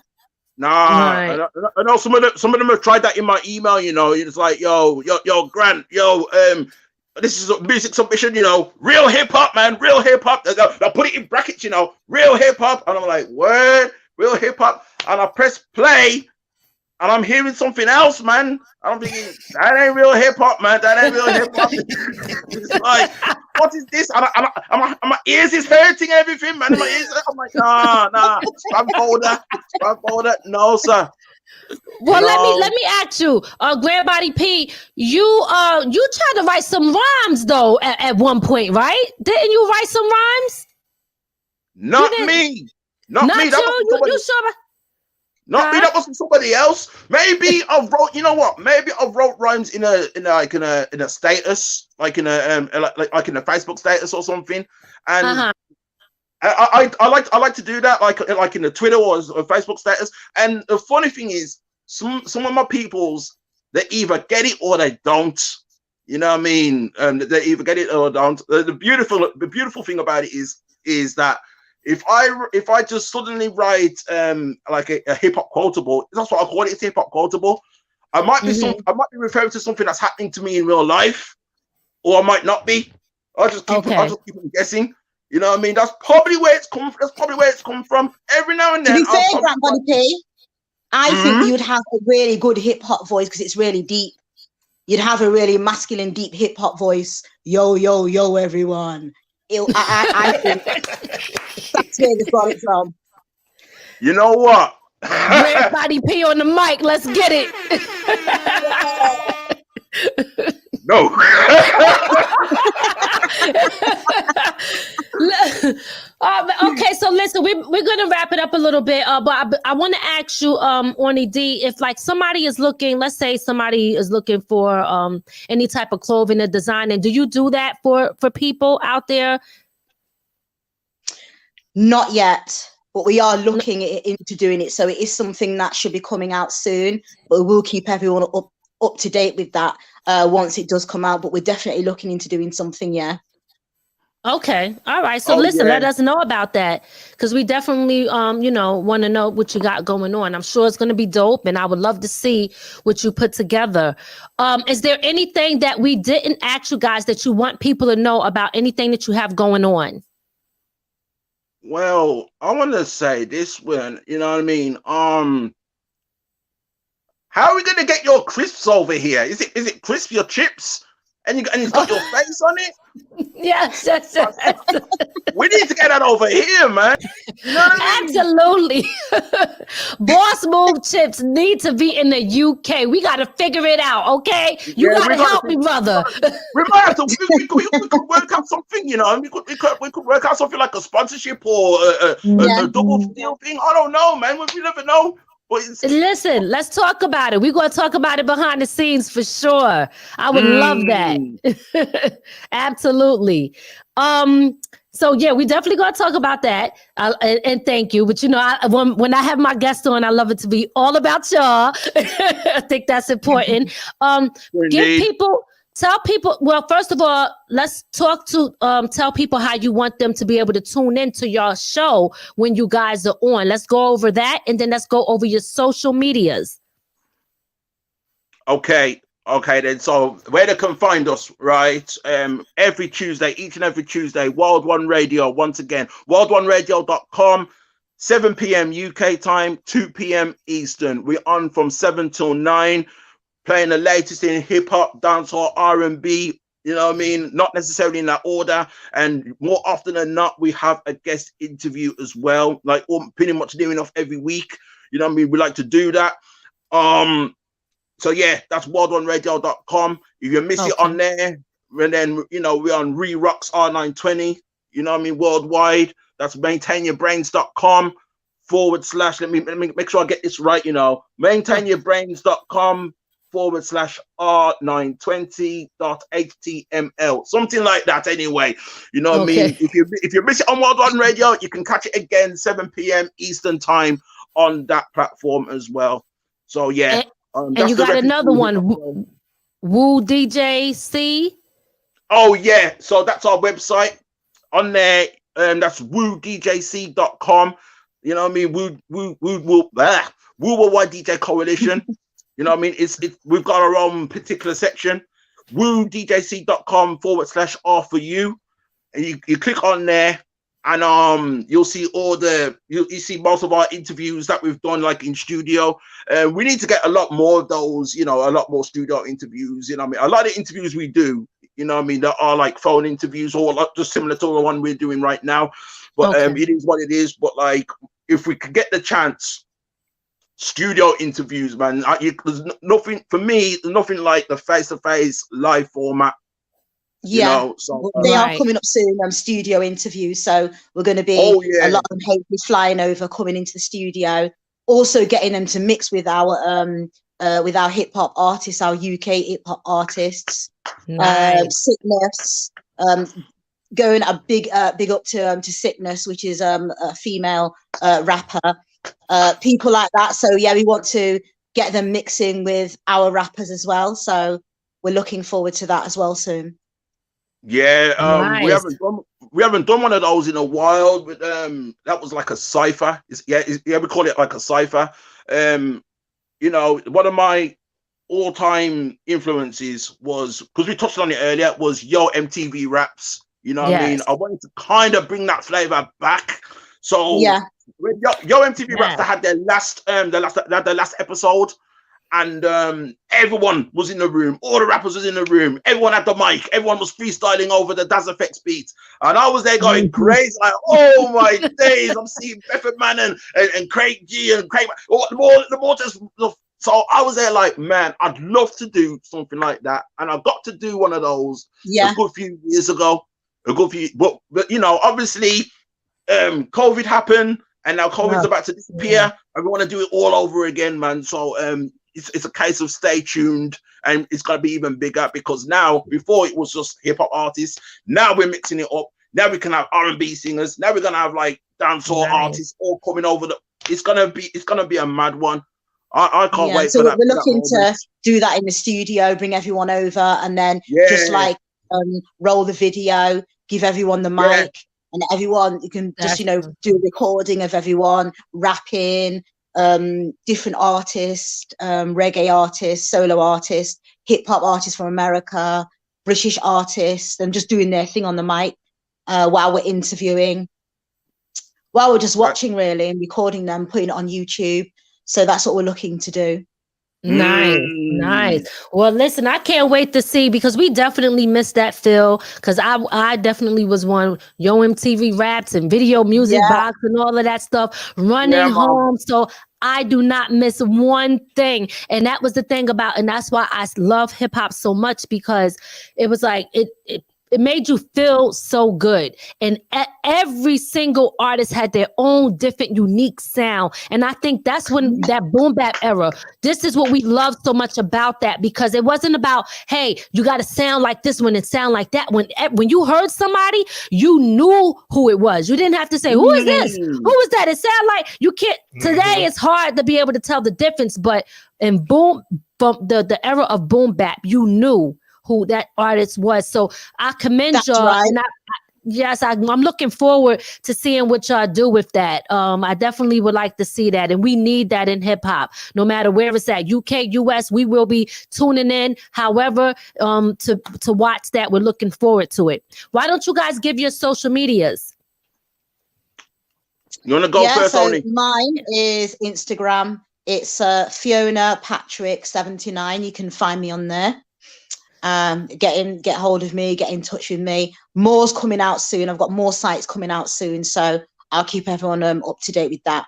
Speaker 7: Nah, right. I know some of them have tried that in my email. You know, it's like, yo, Grant, this is a music submission, you know, real hip hop, man, real hip hop. They'll put it in brackets, you know, real hip hop. And I'm like, what? Real hip hop? And I press play and I'm hearing something else, man. I'm thinking, that ain't real hip hop, man. That ain't real hip hop. It's like, what is this? And my ears is hurting everything, man. My ears, I'm like, nah. Spam folder. No, sir.
Speaker 3: Well, let me ask you, Grandbody P, you tried to write some rhymes though at one point, right? Didn't you write some rhymes?
Speaker 7: Not me. Not me.
Speaker 3: You sure?
Speaker 7: Not me. That wasn't somebody else. Maybe I wrote. You know what? Maybe I wrote rhymes in a status, like in a Facebook status or something, and. I like to do that, like in the Twitter or Facebook status. And the funny thing is, some of my peoples, they either get it or they don't. You know what I mean? They either get it or don't. The beautiful thing about it is that if I just suddenly write like a hip hop quotable, that's what I call it. It's hip hop quotable. I might be referring to something that's happening to me in real life, or I might not be. I'll just keep on guessing. You know what I mean? That's probably where it's come from. Every now and then.
Speaker 6: To be fair, Grandbody P, I think you'd have a really good hip hop voice because it's really deep. You'd have a really masculine, deep hip hop voice. Yo, everyone. I think that's where they got it from.
Speaker 7: You know what?
Speaker 3: Grandbody P on the mic. Let's get it.
Speaker 7: No.
Speaker 3: Okay, so listen, we're gonna wrap it up a little bit, but I want to ask you, Onni D, if like somebody is looking, let's say somebody is looking for any type of clothing or design, and do you do that for people out there?
Speaker 6: Not yet, but we are looking into doing it, so it is something that should be coming out soon. But we'll keep everyone up to date with that once it does come out. But we're definitely looking into doing something. Yeah.
Speaker 3: Okay. All right. So listen, let us know about that, because we definitely, want to know what you got going on. I'm sure it's going to be dope, and I would love to see what you put together. Is there anything that we didn't ask you guys that you want people to know about, anything that you have going on?
Speaker 7: Well, I want to say this one, you know what I mean? How are we going to get your crisps over here? Is it crisp, your chips? and it's got your face on it.
Speaker 3: Yes.
Speaker 7: We need to get that over here, man. You know what I mean?
Speaker 3: Absolutely. Boss Move chips need to be in the UK. We got to figure it out, okay? You got to help me, brother.
Speaker 7: We might have to. We could work out something, you know. We could work out something like a sponsorship or a double deal thing. I don't know, man. We never know.
Speaker 3: Listen, let's talk about it. We're going to talk about it behind the scenes for sure. I would love that. Absolutely. So yeah, we definitely going to talk about that. And thank you. But you know, when I have my guests on, I love it to be all about y'all. I think that's important. Tell people, well, first of all, let's tell people how you want them to be able to tune into your show when you guys are on. Let's go over that, and then let's go over your social medias.
Speaker 7: Okay, then. So where they can find us, right? Every Tuesday, each and every Tuesday, Wild One Radio, once again, wildonerradio.com, 7 p.m. UK time, 2 p.m. Eastern. We're on from 7 till 9. Playing the latest in hip hop, dancehall, R&B, you know what I mean? Not necessarily in that order. And more often than not, we have a guest interview as well, like pretty much near enough every week. You know what I mean? We like to do that. So yeah, that's wildonerradio.com. If you miss it on there, and then, you know, we're on Rerocks R920, you know what I mean? Worldwide. That's maintainyourbrains.com / let me make sure I get this right, you know, maintainyourbrains.com / R920.html, something like that. Anyway, you know what I mean. If you miss it on World One Radio, you can catch it again 7 p.m. Eastern time on that platform as well. So yeah,
Speaker 3: and you got another one, Woo DJ C.
Speaker 7: Oh yeah, so that's our website on there. That's woodjc.com. You know what I mean? Woo Worldwide DJ Coalition. You know what I mean? We've got our own particular section, woodjc.com / R for you. And you click on there, and you'll see you see most of our interviews that we've done, like in studio. We need to get a lot more of those, you know, a lot more studio interviews. You know what I mean? A lot of interviews we do, you know what I mean, that are like phone interviews or like just similar to the one we're doing right now. But it is what it is. But like, if we could get the chance, studio interviews, man, there's nothing for me. Nothing like the face-to-face live format.
Speaker 6: Yeah,
Speaker 7: you know, so,
Speaker 6: they are coming up soon. Studio interviews, so we're going to be a lot of them hopefully flying over, coming into the studio. Also, getting them to mix with our hip hop artists, our UK hip hop artists. Sickness, going a big up to Sickness, which is a female rapper. People like that. So yeah, we want to get them mixing with our rappers as well. So we're looking forward to that as well soon.
Speaker 7: Yeah, we haven't done one of those in a while. But that was like a cipher. We call it like a cipher. You know, one of my all-time influences was, because we touched on it earlier, was Yo MTV Raps. You know what I mean? I wanted to kind of bring that flavor back. So yeah. When Yo MTV Raps had their last episode, and everyone was in the room, all the rappers was in the room, everyone had the mic, everyone was freestyling over the Daz Effects beats, and I was there going crazy, like, oh my days, I'm seeing Method Man and Craig G and Craig, the more just. So I was there like, man, I'd love to do something like that, and I got to do one of those a good few years ago, but you know, obviously, COVID happened. And now COVID's about to disappear, and we want to do it all over again, man. So it's a case of stay tuned, and it's going to be even bigger, because now, before it was just hip hop artists, now we're mixing it up. Now we can have R&B singers. Now we're going to have like dancehall artists all coming over. It's going to be a mad one. I can't wait for that.
Speaker 6: So we're looking to do that in the studio, bring everyone over, and then just like roll the video, give everyone the mic. And everyone, you can just, you know, do a recording of everyone rapping, different artists, reggae artists, solo artists, hip hop artists from America, British artists, and just doing their thing on the mic while we're interviewing, while we're just watching really, and recording them, putting it on YouTube. So that's what we're looking to do.
Speaker 3: Nice. Well, listen, I can't wait to see because we definitely missed that, Phil. Because I definitely was one Yo MTV Raps and Video Music Box and all of that stuff running home. So I do not miss one thing, and that was the thing about, and that's why I love hip hop so much because it was like it made you feel so good. And every single artist had their own different, unique sound. And I think that's when that boom bap era, this is what we love so much about that, because it wasn't about, hey, you got to sound like this one and sound like that. When you heard somebody, you knew who it was. You didn't have to say, who is this? Who is that? It sound like you can't. Today it's hard to be able to tell the difference, but in the era of boom bap, you knew who that artist was. So I commend y'all. Right. And I'm looking forward to seeing what y'all do with that. I definitely would like to see that. And we need that in hip hop, no matter where it's at, UK, US, we will be tuning in. However, to watch that, we're looking forward to it. Why don't you guys give your social medias?
Speaker 7: You want to go first, Onni?
Speaker 6: Mine is Instagram. It's Fiona Patrick 79. You can find me on there. Get hold of me, get in touch with me. More's coming out soon. I've got more sites coming out soon, so I'll keep everyone up to date with that.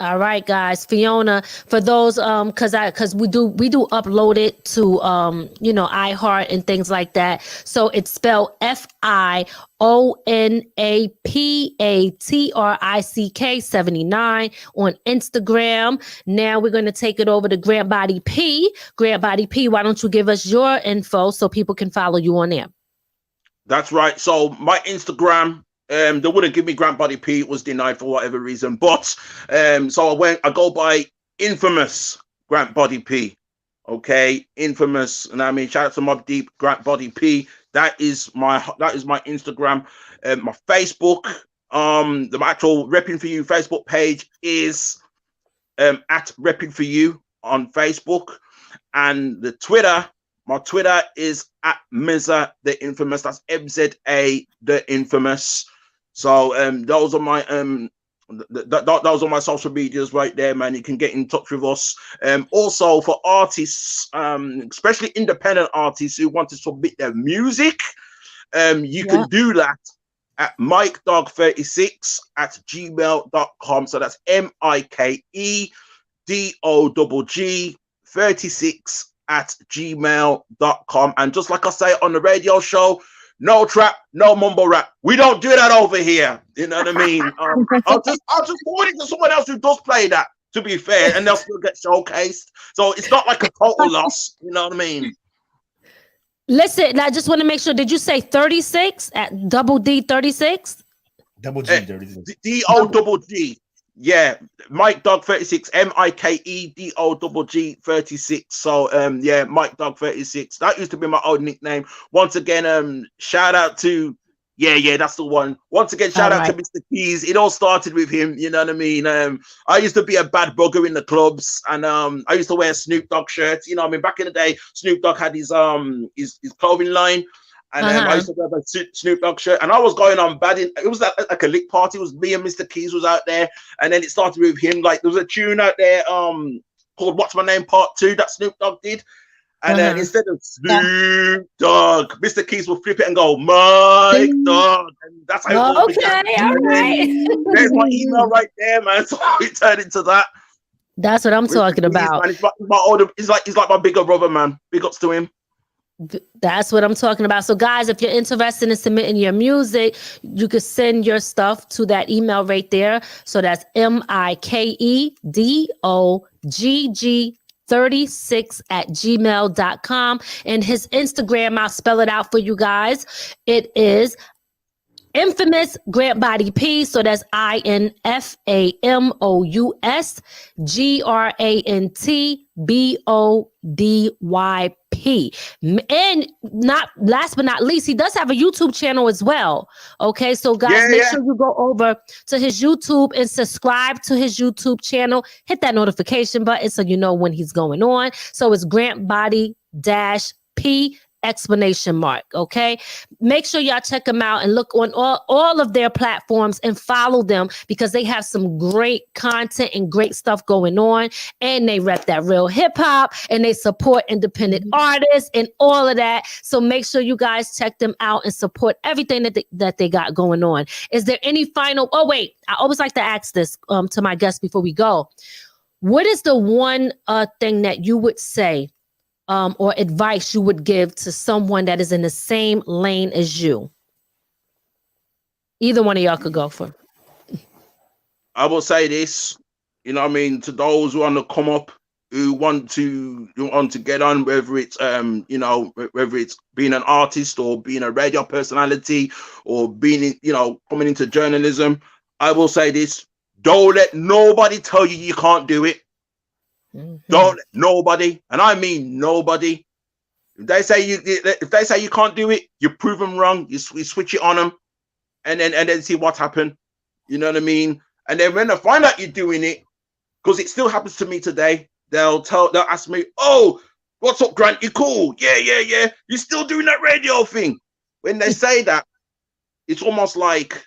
Speaker 3: All right, guys. Fiona, for those because we do upload it to iHeart and things like that. So it's spelled FIONAPATRICK 79 on Instagram. Now we're going to take it over to Grant Body P. Grant Body P, why don't you give us your info so people can follow you on there?
Speaker 7: That's right. So my Instagram, they wouldn't give me Grant Body P. It was denied for whatever reason. But so I go by Infamous Grant Body P. Okay, Infamous. And I mean, shout out to Mob Deep Grant Body P. That is my Instagram. My Facebook, the actual Repping For You Facebook page is at Repping For You on Facebook. And the Twitter, my Twitter is at Mza the Infamous. That's MZA the Infamous. So those are my those are my social medias right there, man. You can get in touch with us. Also for artists, especially independent artists who want to submit their music, you can do that at mikedog36@gmail.com. So that's MIKEDOGG36@gmail.com. And just like I say on the radio show, no trap, no mumble rap. We don't do that over here. You know what I mean? I'll just forward it to someone else who does play that, to be fair, and they'll still get showcased. So it's not like a total loss. You know what I mean?
Speaker 3: Listen, I just want to make sure. Did you say 36 at double D 36?
Speaker 4: Double G 36.
Speaker 7: DOGG. Yeah, Mike Dog 36, MIKEDOGG 36. So yeah, Mike Dog 36. That used to be my old nickname. Once again, shout out to that's the one. Once again, shout out to Mr. Keys. It all started with him, you know what I mean? I used to be a bad bugger in the clubs, and I used to wear Snoop Dogg shirts. You know, I mean, back in the day, Snoop Dogg had his clothing line. And I used to wear a Snoop Dogg shirt, and I was going on bad. It was like a lick party. It was me and Mr. Keys was out there, and then it started with him. Like there was a tune out there called "What's My Name" Part 2 that Snoop Dogg did, and then instead of Snoop Dogg, Mr. Keys would flip it and go Mike Dog, and that's how it all began.
Speaker 3: All right.
Speaker 7: There's my email right there, man. So it turned into that.
Speaker 3: That's what I'm talking about.
Speaker 7: Man. He's like my bigger brother, man. Big ups to him.
Speaker 3: That's what I'm talking about. So guys, if you're interested in submitting your music, you can send your stuff to that email right there. So that's MIKEDOGG36@gmail.com. And his Instagram, I'll spell it out for you guys. It is Infamous Grant Body P. So that's INFAMOUSGRANTBODYP. And not last but not least, he does have a YouTube channel as well. Okay, so guys, make sure you go over to his YouTube and subscribe to his YouTube channel. Hit that notification button so you know when he's going on. So it's Grant Body -P exclamation mark. Okay. Make sure y'all check them out and look on all of their platforms and follow them because they have some great content and great stuff going on. And they rep that real hip hop and they support independent artists and all of that. So make sure you guys check them out and support everything that they got going on. Is there any final? Oh, wait, I always like to ask this to my guests before we go. What is the one thing that you would say or advice you would give to someone that is in the same lane as you? Either one of y'all could go for.
Speaker 7: I will say this, you know what I mean, to those who want to come up, who want to get on, whether it's whether it's being an artist or being a radio personality or being, coming into journalism. I will say this: don't let nobody tell you you can't do it. Mm-hmm. Don't let nobody, and I mean nobody. If they say you can't do it, you prove them wrong. You switch it on them, and then see what happened. You know what I mean? And then when they find out you're doing it, because it still happens to me today, they'll ask me, "Oh, what's up, Grant? You cool? Yeah. You still doing that radio thing?" When they say that, it's almost like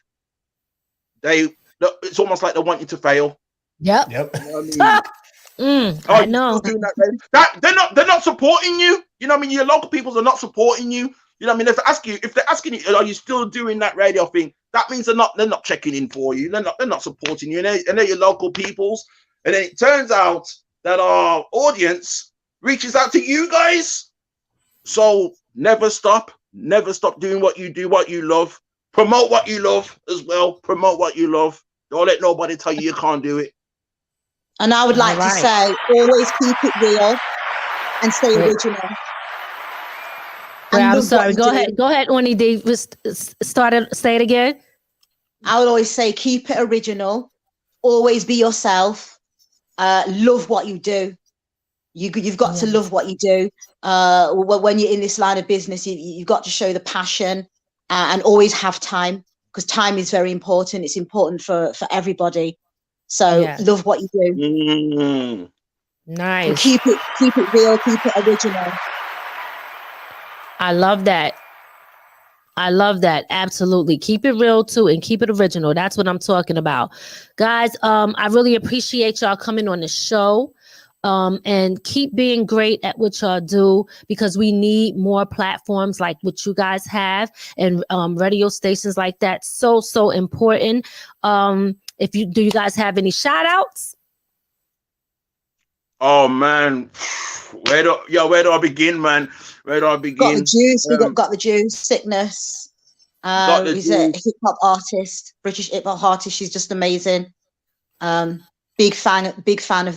Speaker 7: they want you to fail.
Speaker 3: Yep.
Speaker 7: You know what I mean?
Speaker 3: I know.
Speaker 7: They're not supporting you. You know what I mean? Your local peoples are not supporting you. You know what I mean? If they're asking you, are you still doing that radio thing? That means they're not checking in for you. They're not supporting you. And they're your local peoples. And then it turns out that our audience reaches out to you guys. So never stop doing what you do, what you love. Promote what you love as well. Promote what you love. Don't let nobody tell you can't do it.
Speaker 6: And I would like to say, always keep it real and stay original.
Speaker 3: Wait, I'm sorry. Go ahead, Onni D. Say it again.
Speaker 6: I would always say, keep it original. Always be yourself. Love what you do. You've got to love what you do. When you're in this line of business, you've got to show the passion and always have time, because time is very important. It's important for everybody. So love what you do.
Speaker 7: Mm-hmm.
Speaker 3: Nice.
Speaker 6: And keep it real. Keep it original.
Speaker 3: I love that. Absolutely. Keep it real too and keep it original. That's what I'm talking about. Guys, I really appreciate y'all coming on the show. And keep being great at what y'all do, because we need more platforms like what you guys have and radio stations like that. So important. Do you guys have any shout outs?
Speaker 7: Oh man, where do I begin, man? Where do I begin?
Speaker 6: Got the juice. We got the juice. Sickness. He's a hip hop artist, British hip hop artist. She's just amazing. Big fan of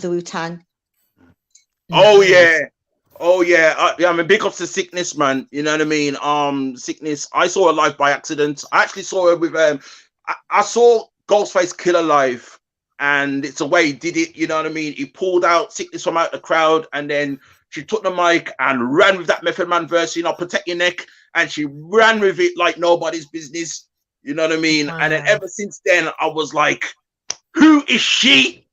Speaker 6: the Wu-Tang.
Speaker 7: Oh yeah. I mean, big ups to Sickness, man. You know what I mean? Sickness. I saw her live by accident. I actually saw her with I saw Ghostface Killer live, and it's the way he did it. You know what I mean? He pulled out Sickness from out the crowd, and then she took the mic and ran with that Method Man verse, protect your neck, and she ran with it like nobody's business. You know what I mean? Wow. And then ever since then, I was like, who is she?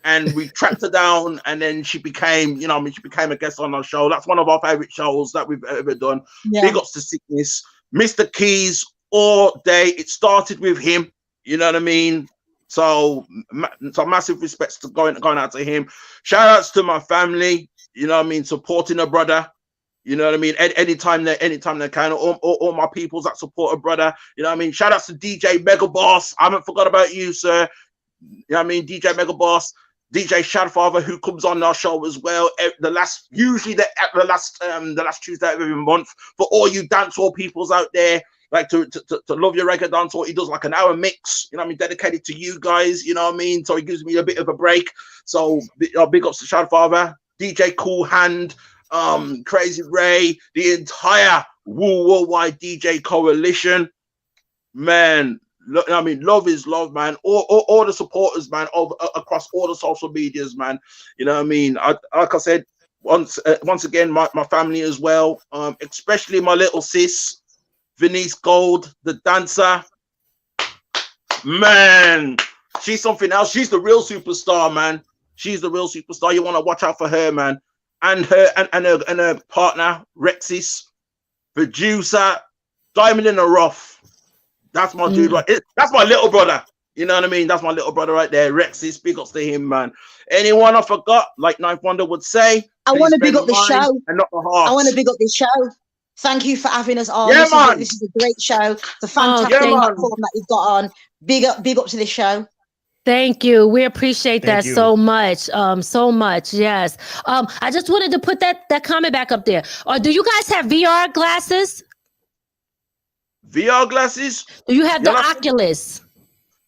Speaker 7: And we tracked her down, and then she became, she became a guest on our show. That's one of our favorite shows that we've ever done. Yeah. Big ups to Sickness. Mr. Keys all day. It started with him. You know what I mean? So massive respects to going out to him. Shout outs to my family. You know what I mean? Supporting a brother. You know what I mean? Anytime they can. All my peoples that support a brother. You know what I mean? Shout outs to DJ Mega Boss. I haven't forgot about you, sir. You know what I mean? DJ Mega Boss. DJ Shadfather, who comes on our show as well. The last Tuesday of every month. For all you dancehall peoples out there, like to love your reggae dancehall, he does like an hour mix. You know what I mean? Dedicated to you guys. You know what I mean? So he gives me a bit of a break. So big ups to Shadfather, DJ Cool Hand, Crazy Ray, the entire worldwide DJ coalition, man. Look, I mean, love is love, man. All the supporters, man, across all the social medias, man. You know what I mean? Like I said, once again, my family as well, especially my little sis, Venice Gold, the dancer. Man, she's something else. She's the real superstar, man. She's the real superstar. You want to watch out for her, man. And her partner, Rexis. producer, diamond in the rough. That's my dude. Right? That's my little brother. You know what I mean? That's my little brother right there. Rexy, big ups to him, man. Anyone I forgot, like Ninth Wonder would say,
Speaker 6: I want to big up the show.
Speaker 7: And not the heart.
Speaker 6: I want to big up this show. Thank you for having us on.
Speaker 7: Yeah,
Speaker 6: this is a great show. It's a fantastic platform that you've got on. Big up to this show.
Speaker 3: Thank you. We appreciate that so much. So much. Yes. I just wanted to put that comment back up there. Do you guys have VR glasses?
Speaker 7: VR glasses?
Speaker 3: Do you have the Oculus?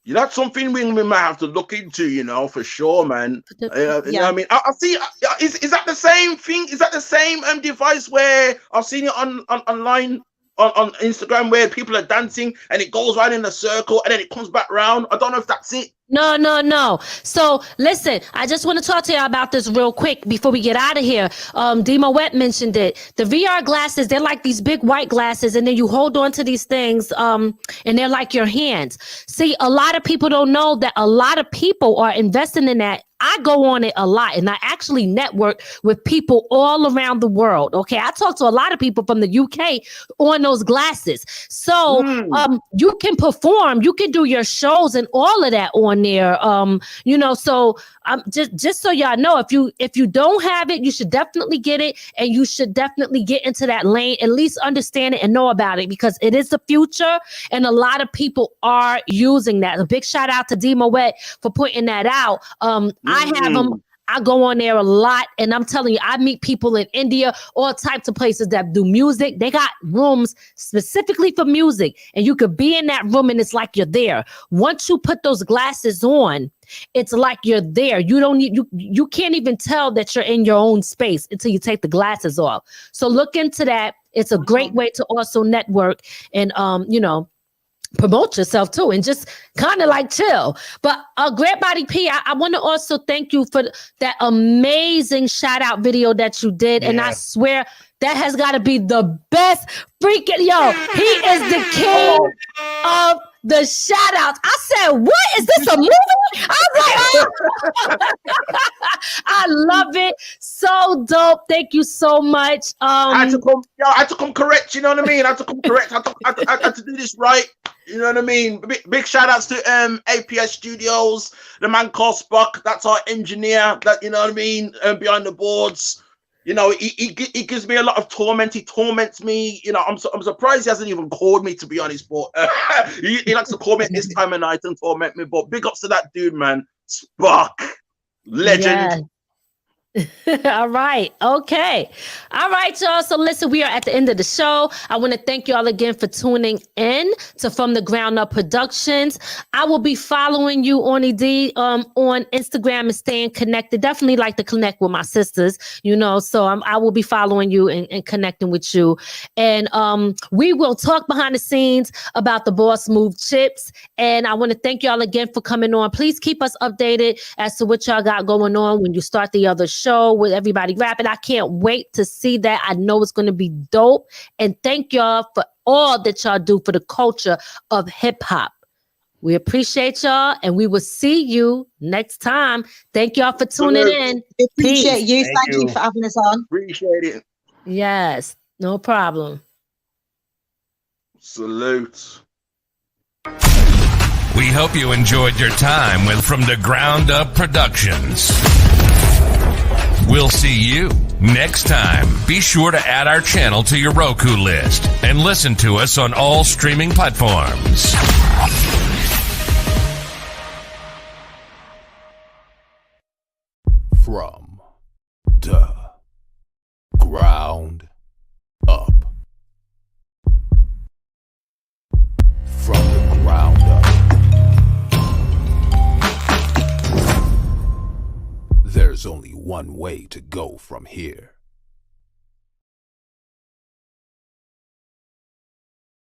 Speaker 7: Yeah, that's something we might have to look into, you know, for sure, man. You know what I mean? I see. Is that the same thing? Is that the same device where I've seen it online on Instagram where people are dancing and it goes right in a circle and then it comes back round? I don't know if that's it.
Speaker 3: No. So listen, I just want to talk to you about this real quick before we get out of here. Demo Wet mentioned it. The VR glasses, they're like these big white glasses, and then you hold on to these things, and they're like your hands. See, a lot of people don't know that a lot of people are investing in that. I go on it a lot, and I actually network with people all around the world. Okay, I talk to a lot of people from the UK on those glasses. So you can perform, you can do your shows and all of that on there. You know, so just so y'all know, if you don't have it, you should definitely get it, and you should definitely get into that lane, at least understand it and know about it, because it is the future, and a lot of people are using that. A big shout out to Demo Wet for putting that out. I have them. I go on there a lot, and I'm telling you, I meet people in India, all types of places that do music. They got rooms specifically for music, and you could be in that room, and it's like you're there. Once you put those glasses on, it's like you're there. You don't need you can't even tell that you're in your own space until you take the glasses off. So look into that. It's a great way to also network and you know, promote yourself too, and just kind of like chill. But Great Body P, I want to also thank you for that amazing shout out video that you did. And I swear that has got to be the best freaking, he is the king of the shout outs. I said, what is this, a movie? I'm like, I love it. So dope. Thank you so much.
Speaker 7: I had to come correct, you know what I mean? I had to come correct. I had to do this right. You know what I mean? Big shout outs to APS Studios, the man called Spock. That's our engineer. That, you know what I mean? Behind the boards. You know, he gives me a lot of torment. He torments me. You know, I'm surprised he hasn't even called me, to be honest. But he likes to call me at this time of night and torment me. But big ups to that dude, man. Spock, legend.
Speaker 3: Yeah. All right. Okay. All right, y'all. So listen, we are at the end of the show. I want to thank y'all again for tuning in to From the Ground Up Productions. I will be following you, Onni D, on Instagram and staying connected. Definitely like to connect with my sisters, you know, so I will be following you and connecting with you. And we will talk behind the scenes about the Boss Move chips. And I want to thank y'all again for coming on. Please keep us updated as to what y'all got going on when you start the other show with everybody rapping. I can't wait to see that. I know it's going to be dope. And thank y'all for all that y'all do for the culture of hip hop. We appreciate y'all, and we will see you next time. Thank y'all for tuning in.
Speaker 6: Appreciate you. Thank you for having us on.
Speaker 7: Appreciate it.
Speaker 3: Yes, no problem.
Speaker 7: Salute.
Speaker 1: We hope you enjoyed your time with From the Ground Up Productions. We'll see you next time. Be sure to add our channel to your Roku list and listen to us on all streaming platforms. From the ground up. From the ground up. There's only one way to go from here.